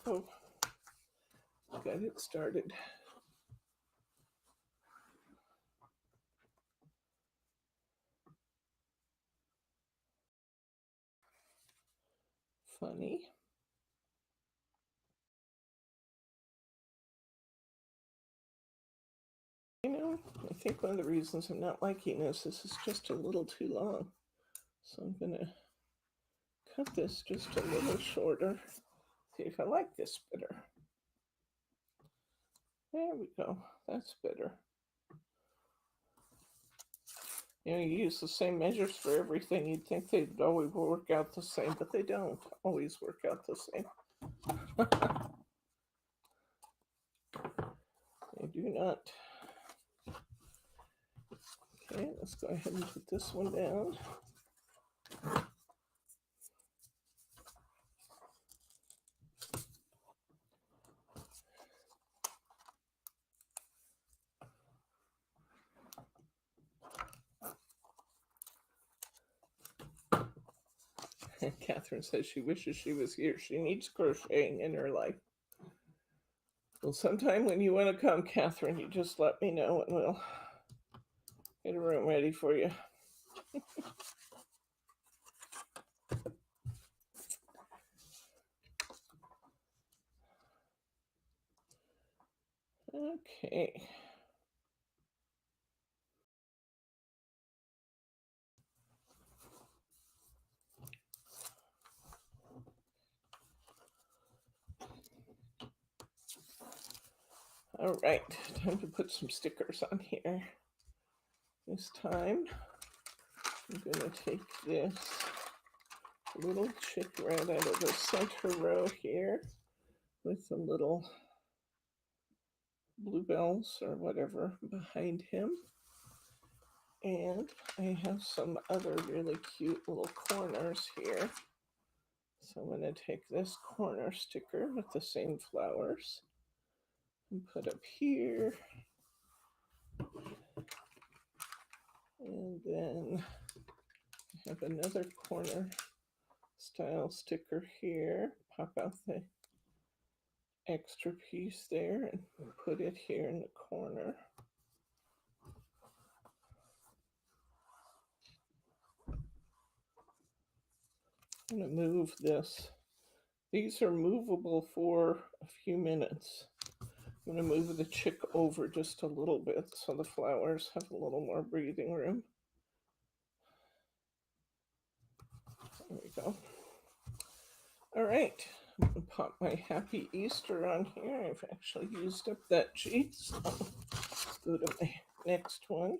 Oh, got it started. Funny. You know, I think one of the reasons I'm not liking this is just a little too long. So I'm going to cut this just a little shorter. See if I like this better. There we go. That's better. You know, you use the same measures for everything. You'd think they'd always work out the same, but they don't always work out the same. They do not. Okay, let's go ahead and put this one down. Catherine says she wishes she was here. She needs crocheting in her life. Well, sometime when you want to come, Catherine, you just let me know and we'll get a room ready for you. Okay. All right, time to put some stickers on here. This time, I'm going to take this little chick right out of the center row here with the little bluebells or whatever behind him. And I have some other really cute little corners here. So I'm going to take this corner sticker with the same flowers and put up here. And then I have another corner style sticker here. Pop out the extra piece there and put it here in the corner. I'm going to move this. These are movable for a few minutes. I'm going to move the chick over just a little bit so the flowers have a little more breathing room. There we go. All right, I'm going to pop my Happy Easter on here. I've actually used up that sheet, so let's go to my next one.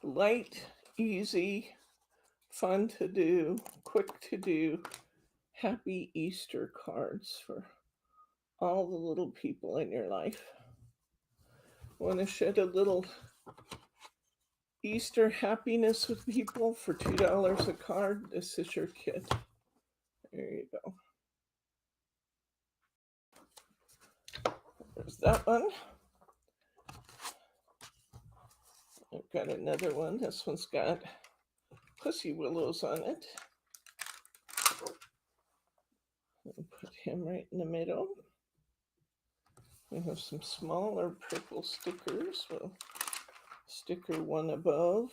Light, easy, fun to do, quick to do, Happy Easter cards for all the little people in your life. Want to shed a little Easter happiness with people for $2 a card? This is your kit. There you go. There's that one. I've got another one. This one's got pussy willows on it. I'll put him right in the middle. We have some smaller purple stickers. We'll sticker one above,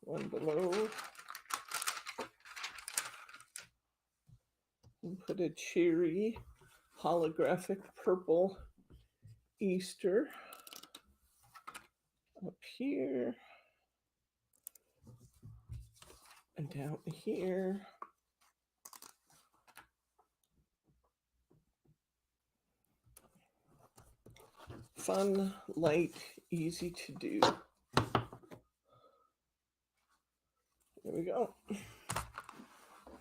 one below, and put a cheery holographic purple Easter up here and down here. Fun, light, easy to do. There we go.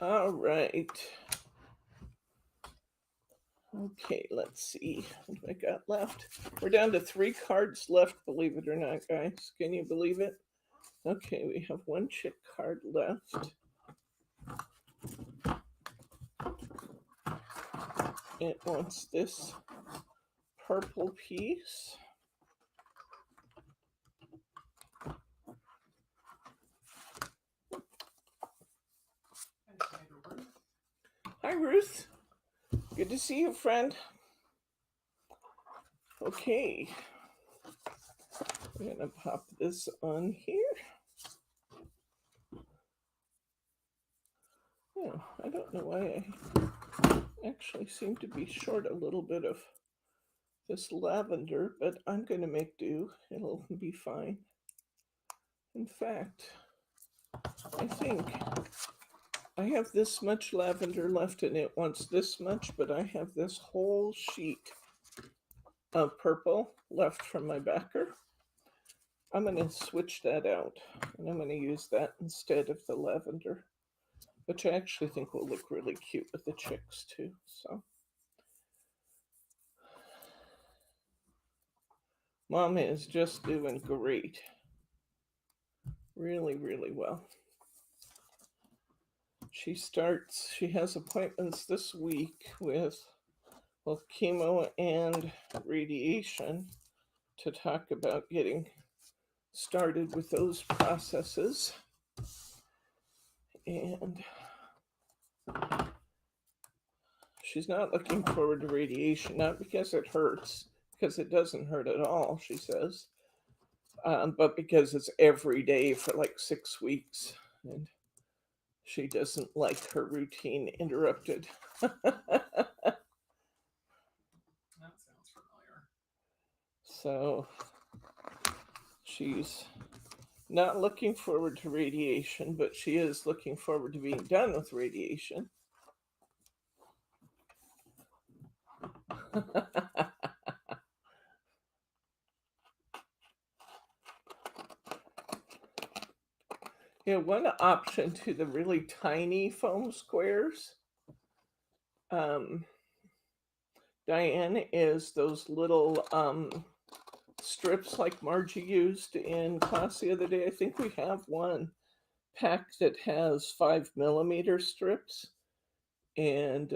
All right. Okay, let's see what I got left. We're down to 3 cards left, believe it or not, guys. Can you believe it? Okay, we have 1 chick card left. it wants this purple piece. Hi, Ruth. Good to see you, friend. Okay. I'm going to pop this on here. Yeah, I don't know why I actually seem to be short a little bit of this lavender, but I'm going to make do. It'll be fine. In fact, I think I have this much lavender left and it wants this much, but I have this whole sheet of purple left from my backer. I'm going to switch that out and I'm going to use that instead of the lavender, which I actually think will look really cute with the chicks too. So, Mom is just doing great. Really, really well. She has appointments this week with both chemo and radiation to talk about getting started with those processes. And she's not looking forward to radiation, not because it hurts, because it doesn't hurt at all, she says, but because it's every day for like 6 weeks. And she doesn't like her routine interrupted. That sounds familiar. So she's not looking forward to radiation, but she is looking forward to being done with radiation. Yeah, one option to the really tiny foam squares, Diane, is those little strips like Margie used in class the other day. I think we have one pack that has 5mm strips, and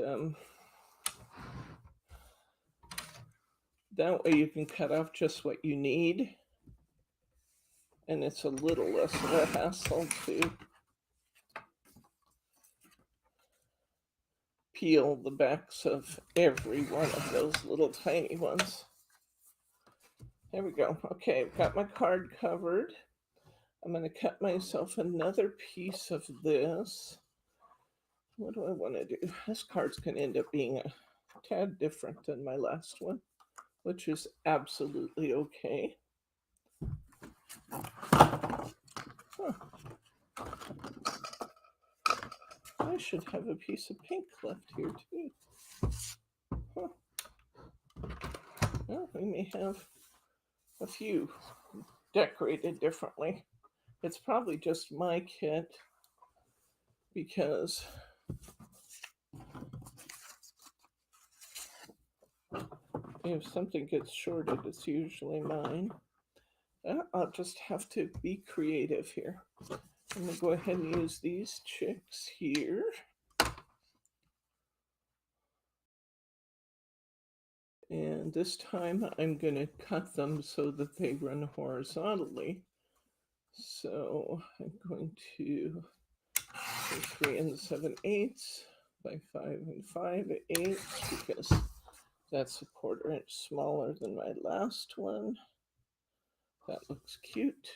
that way you can cut off just what you need, and it's a little less of a hassle to peel the backs of every one of those little tiny ones. There we go. Okay, I've got my card covered. I'm going to cut myself another piece of this. What do I want to do? This card's going to end up being a tad different than my last one, which is absolutely okay. Huh. I should have a piece of pink left here too. Huh. Well, we may have a few decorated differently. It's probably just my kit because if something gets shorted, it's usually mine. I'll just have to be creative here. I'm going to go ahead and use these chicks here. And this time I'm going to cut them so that they run horizontally. So I'm going to do 3 7/8 by 5 5/8 because that's a 1/4 inch smaller than my last one. That looks cute.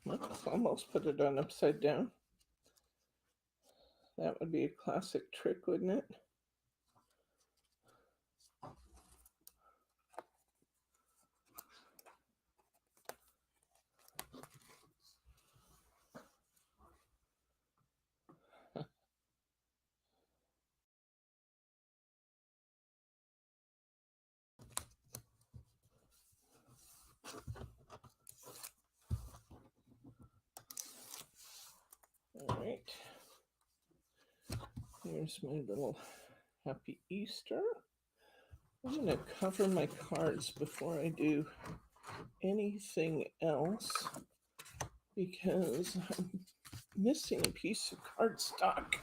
Let's almost put it on upside down. That would be a classic trick, wouldn't it? There's my little Happy Easter. I'm going to cover my cards before I do anything else because I'm missing a piece of cardstock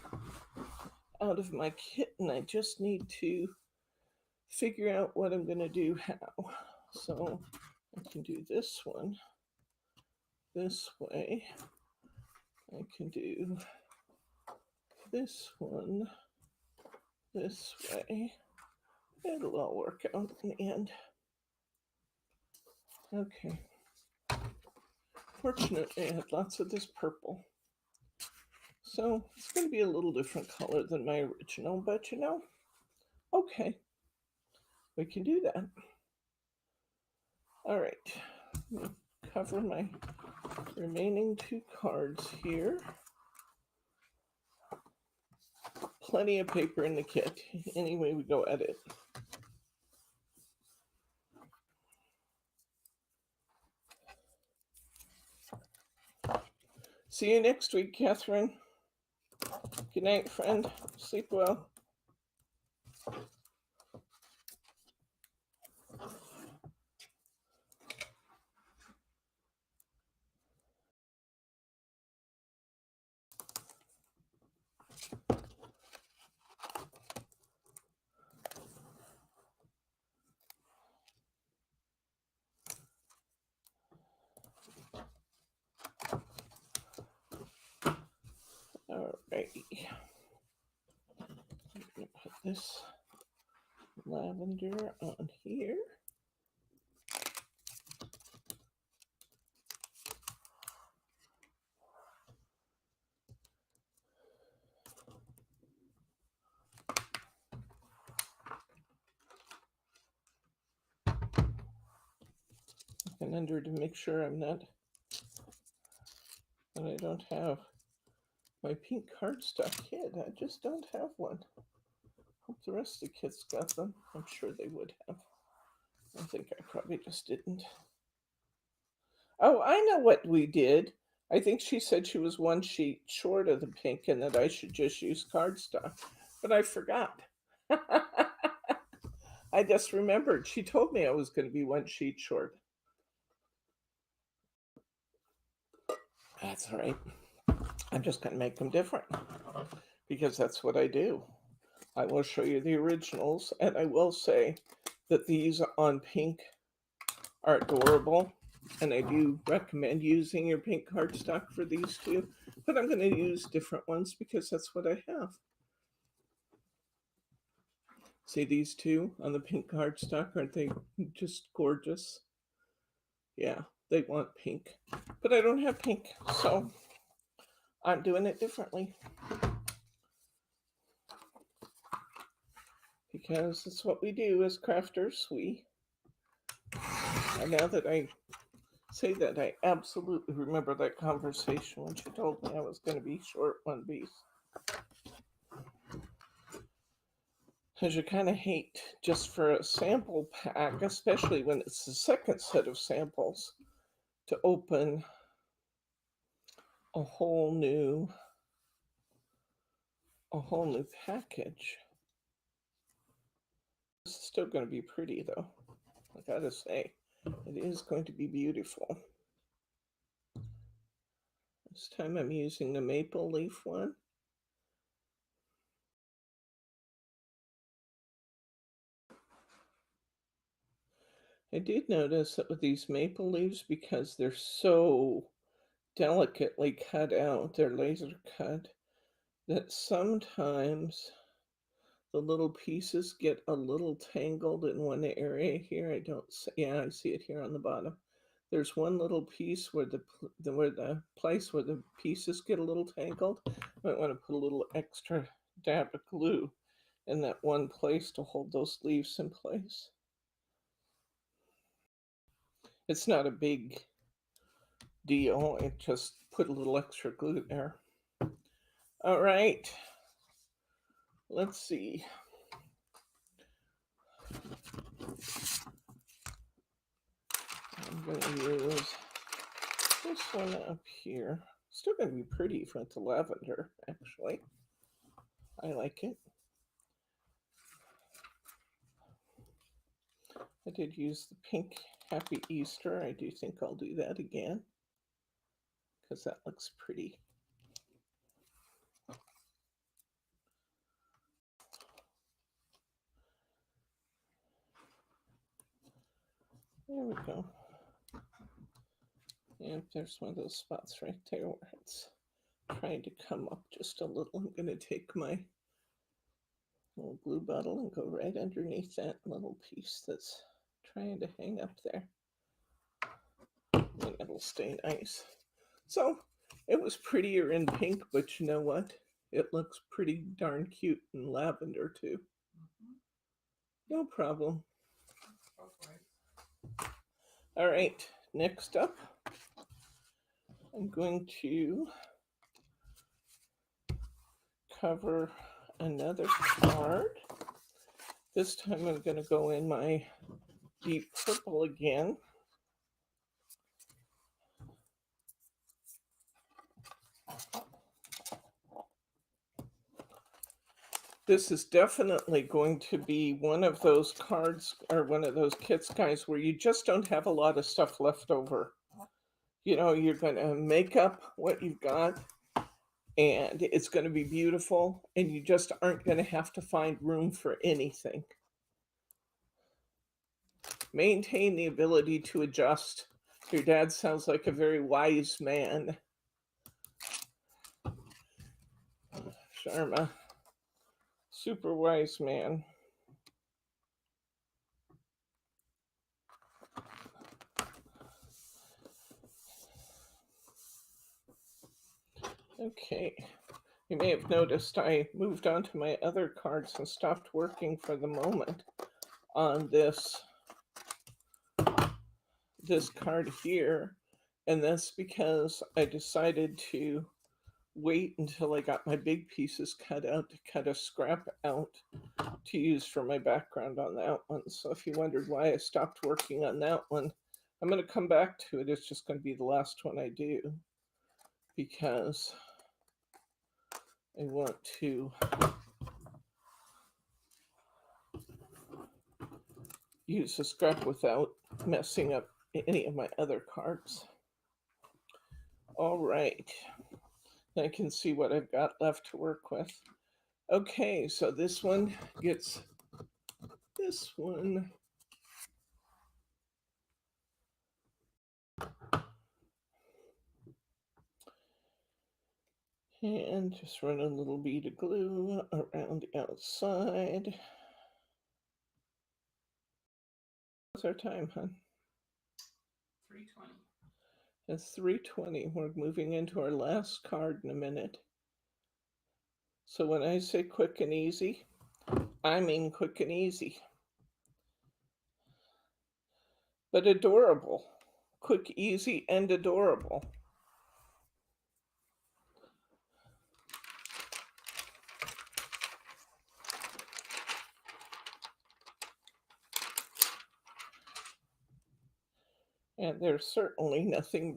out of my kit and I just need to figure out what I'm going to do how. So I can do this one this way. I can do this one this way. It'll all work out in the end. Okay. Fortunately, I had lots of this purple. So it's going to be a little different color than my original, but you know, okay. We can do that. All right. Let me cover my remaining 2 cards here. Plenty of paper in the kit. Anyway, we go at it. See you next week, Catherine. Good night, friend. Sleep well. All righty. I'm going to put this lavender on here. And under to make sure I'm not, that I don't have my pink cardstock kit. I just don't have one. Hope the rest of the kids got them. I'm sure they would have. I think I probably just didn't. Oh, I know what we did. I think she said she was 1 sheet short of the pink and that I should just use cardstock, but I forgot. I just remembered. She told me I was going to be 1 sheet short. That's all right. I'm just going to make them different because that's what I do. I will show you the originals, and I will say that these on pink are adorable, and I do recommend using your pink cardstock for these 2, but I'm going to use different ones because that's what I have. See these 2 on the pink cardstock? Aren't they just gorgeous? Yeah, they want pink, but I don't have pink, so I'm doing it differently. Because it's what we do as crafters. And now that I say that, I absolutely remember that conversation when she told me I was going to be short 1 piece. Because you kind of hate just for a sample pack, especially when it's the second set of samples, to open a whole new package. This is still going to be pretty though. I gotta say, it is going to be beautiful. This time I'm using the maple leaf one. I did notice that with these maple leaves, because they're so delicately cut out, they're laser cut, that sometimes the little pieces get a little tangled in one area here. I don't see, yeah, I see it here on the bottom. There's one little piece where the place where the pieces get a little tangled. Might want to put a little extra dab of glue in that one place to hold those leaves in place. It's not a big deal. I just put a little extra glue there. All right. Let's see. I'm going to use this one up here. Still going to be pretty with the lavender, actually. I like it. I did use the pink Happy Easter. I do think I'll do that again because that looks pretty. There we go. And there's one of those spots right there where it's trying to come up just a little. I'm going to take my little glue bottle and go right underneath that little piece that's trying to hang up there. And it'll stay nice. So it was prettier in pink, but you know what? It looks pretty darn cute in lavender too. No problem. All right, next up, I'm going to cover another card. This time I'm going to go in my deep purple again. This is definitely going to be one of those cards or one of those kits, guys, where you just don't have a lot of stuff left over. You know, you're going to make up what you've got and it's going to be beautiful and you just aren't going to have to find room for anything. Maintain the ability to adjust. Your dad sounds like a very wise man. Sharma. Super wise man. Okay. You may have noticed I moved on to my other cards and stopped working for the moment on this card here. And that's because I decided to wait until I got my big pieces cut out to cut a scrap out to use for my background on that one. So if you wondered why I stopped working on that one, I'm going to come back to it. It's just going to be the last one I do because I want to use the scrap without messing up any of my other cards. All right. I can see what I've got left to work with. Okay, so this one gets this one. And just run a little bead of glue around the outside. What's our time, hon? 3:20. It's 3:20. We're moving into our last card in a minute. So when I say quick and easy, I mean quick and easy. But adorable. Quick, easy, and adorable. And there's certainly nothing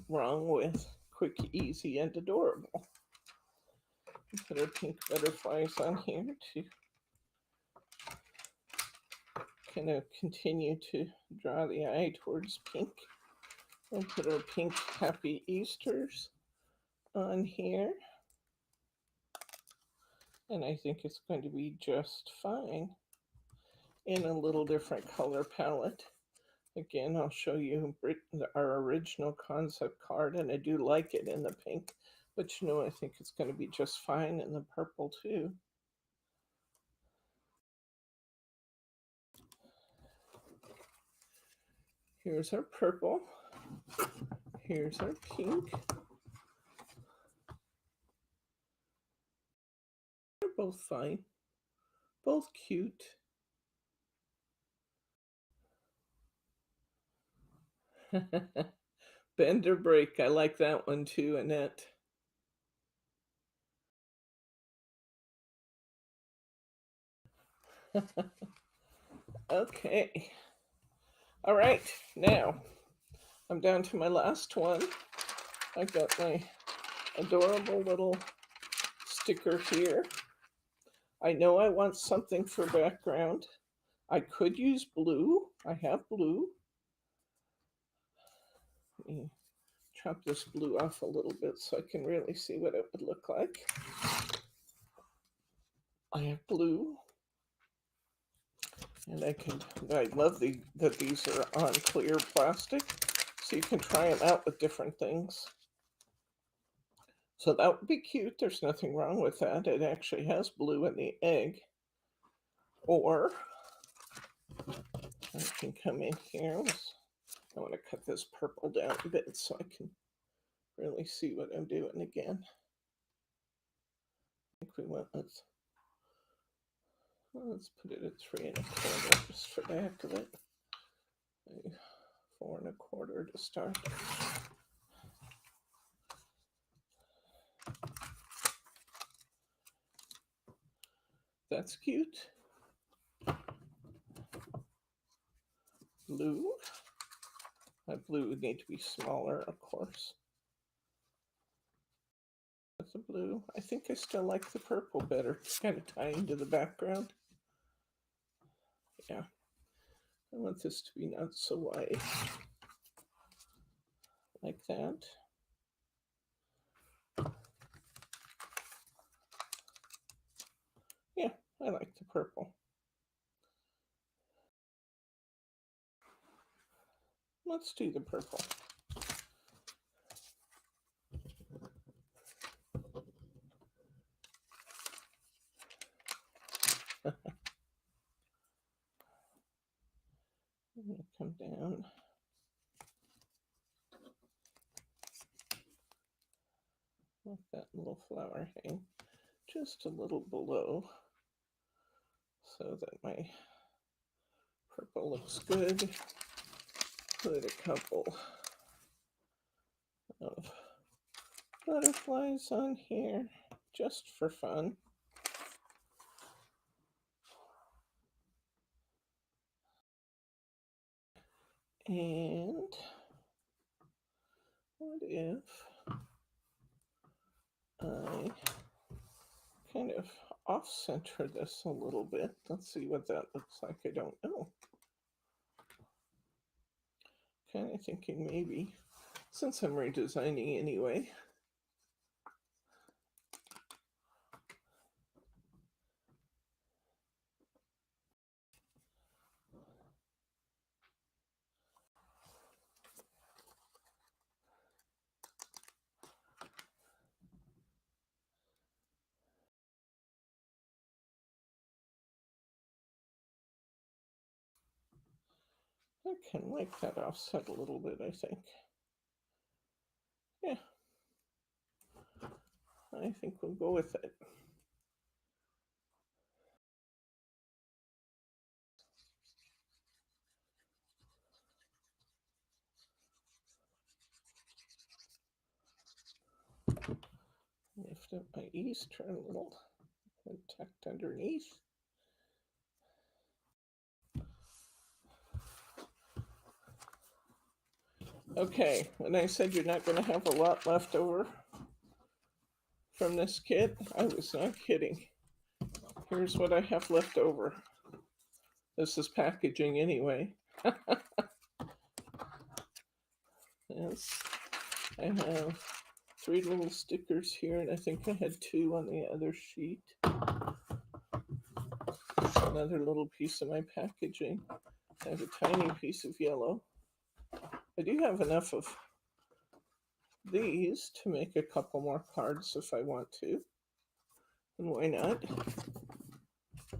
wrong with quick, easy, and adorable. Put our pink butterflies on here to kind of continue to draw the eye towards pink. And put our pink Happy Easters on here. And I think it's going to be just fine in a little different color palette. Again, I'll show you our original concept card, and I do like it in the pink, but you know, I think it's going to be just fine in the purple too. Here's our purple. Here's our pink. They're both fine, both cute. Bend or break. I like that one too, Annette. Okay. All right. Now, I'm down to my last one. I've got my adorable little sticker here. I know I want something for background. I could use blue. I have blue. Let me chop this blue off a little bit so I can really see what it would look like. I have blue. And I love that these are on clear plastic, so you can try them out with different things. So that would be cute. There's nothing wrong with that. It actually has blue in the egg. Or I can come in here. I want to cut this purple down a bit so I can really see what I'm doing again. I think we went with, let's put it at 3 1/4 just for the heck of it. 4 1/4 to start. That's cute. Blue. That blue would need to be smaller, of course. That's a blue. I think I still like the purple better. It's kind of tying to the background. Yeah. I want this to be not so white. Like that. Yeah, I like the purple. Let's do the purple. I'm going to come down. Let that little flower hang just a little below so that my purple looks good. Put a couple of butterflies on here just for fun. And what if I kind of off-center this a little bit? Let's see what that looks like. I don't know. Kind of thinking maybe, since I'm redesigning anyway. I can like that offset a little bit, I think. Yeah. I think we'll go with it. Lift up my ease, turn a little, and tucked underneath. Okay, when I said you're not going to have a lot left over from this kit, I was not kidding. Here's what I have left over. This is packaging anyway. Yes, I have 3 little stickers here, and I think I had 2 on the other sheet. Another little piece of my packaging. I have a tiny piece of yellow. I do have enough of these to make a couple more cards if I want to. And why not?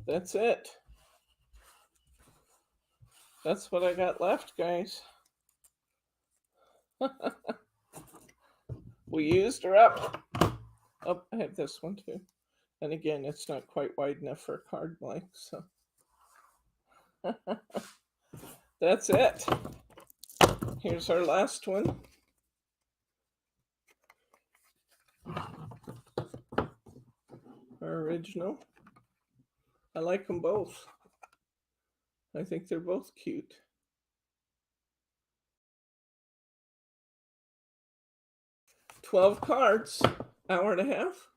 That's it. That's what I got left, guys. We used her up. Oh, I have this one too. And again, it's not quite wide enough for a card blank, so. That's it. Here's our last one. Our original. I like them both. I think they're both cute. $12 cards, hour and a half.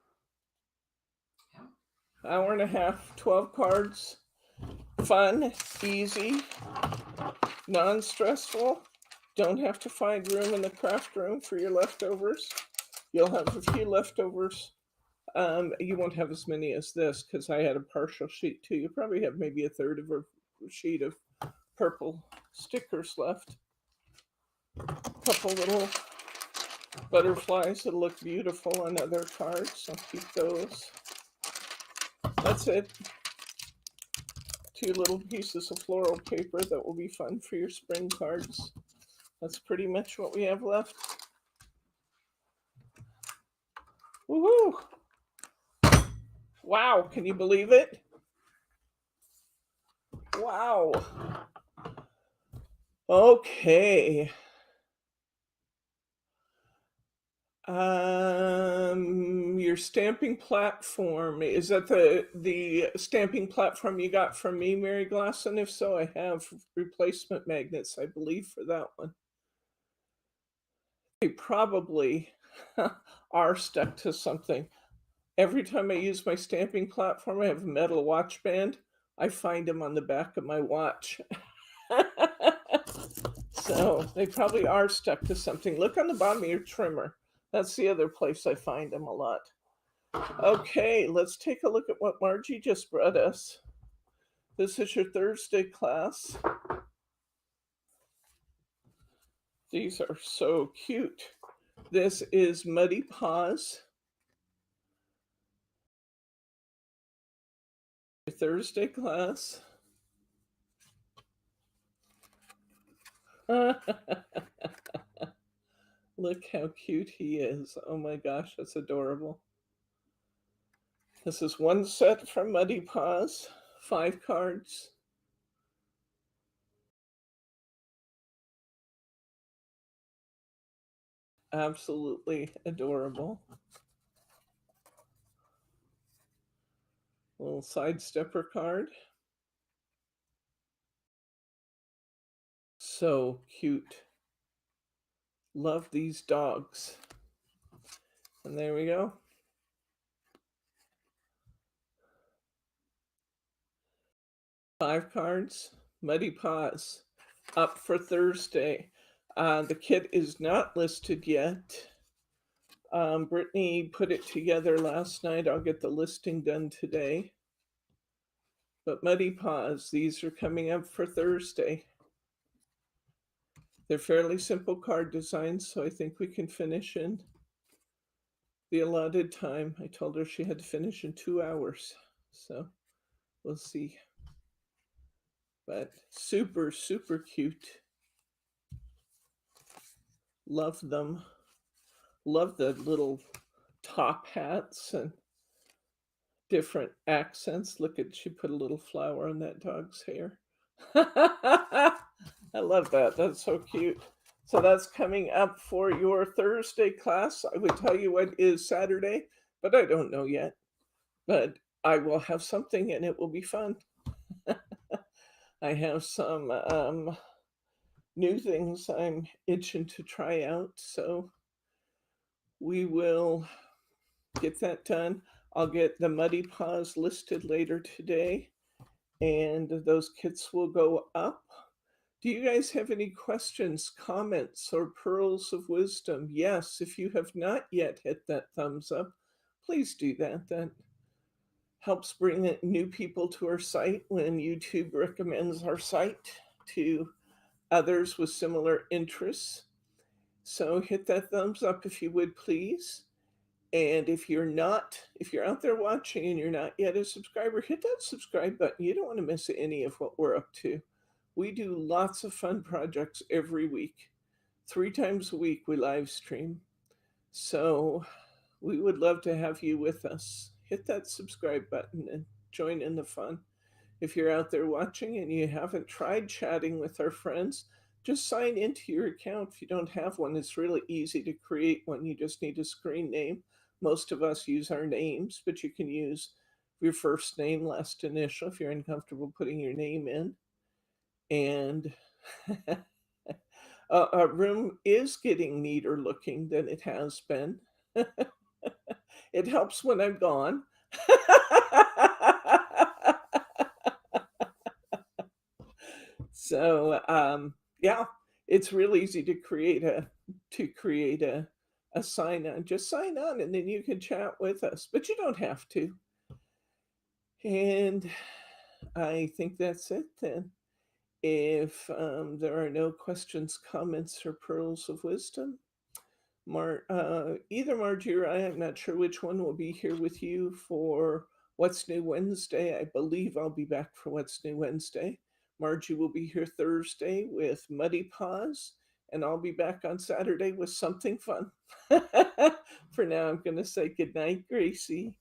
Yeah. hour and a half, 12 cards. Fun, easy, non-stressful. Don't have to find room in the craft room for your leftovers. You'll have a few leftovers. You won't have as many as this because I had a partial sheet too. You probably have maybe a third of a sheet of purple stickers left. A couple little butterflies that look beautiful on other cards. I'll keep those. That's it. 2 little pieces of floral paper that will be fun for your spring cards. That's pretty much what we have left. Woohoo! Wow, can you believe it? Wow. Okay. Your stamping platform, is that the stamping platform you got from me, Mary Glass? And if so, I have replacement magnets, I believe, for that one. They probably are stuck to something. Every time I use my stamping platform, I have a metal watch band. I find them on the back of my watch. So they probably are stuck to something. Look on the bottom of your trimmer. That's the other place I find them a lot. Okay, let's take a look at what Margie just brought us. This is your Thursday class. These are so cute. This is Muddy Paws. Your Thursday class. Look how cute he is. Oh my gosh, that's adorable. This is one set from Muddy Paws, 5 cards. Absolutely adorable. Little side stepper card. So cute. Love these dogs. And there we go. Five cards. Muddy Paws. Up for Thursday. The kit is not listed yet. Brittany put it together last night. I'll get the listing done today. But Muddy Paws, these are coming up for Thursday. They're fairly simple card designs, so I think we can finish in the allotted time. I told her she had to finish in 2 hours, so we'll see. But super, super cute. Love them. Love the little top hats and different accents. Look at, she put a little flower on that dog's hair. I love that. That's so cute. So that's coming up for your Thursday class. I would tell you what is Saturday, but I don't know yet. But I will have something and it will be fun. I have some new things I'm itching to try out. So we will get that done. I'll get the Muddy Paws listed later today, and those kits will go up. Do you guys have any questions, comments, or pearls of wisdom? Yes, if you have not yet hit that thumbs up, please do that. That helps bring new people to our site when YouTube recommends our site to others with similar interests. So hit that thumbs up if you would, please. And if you're out there watching and you're not yet a subscriber, hit that subscribe button. You don't want to miss any of what we're up to. We do lots of fun projects every week. 3 times a week we live stream. So we would love to have you with us. Hit that subscribe button and join in the fun. If you're out there watching and you haven't tried chatting with our friends, just sign into your account. If you don't have one, it's really easy to create one. You just need a screen name. Most of us use our names, but you can use your first name, last initial if you're uncomfortable putting your name in. And our room is getting neater looking than it has been. It helps when I'm gone. So yeah, it's real easy to create a sign on. Just sign on and then you can chat with us, but you don't have to. And I think that's it then. If there are no questions, comments, or pearls of wisdom, either Margie or I'm not sure which one will be here with you for What's New Wednesday. I believe I'll be back for What's New Wednesday. Margie will be here Thursday with Muddy Paws, and I'll be back on Saturday with something fun. For now, I'm going to say goodnight, Gracie.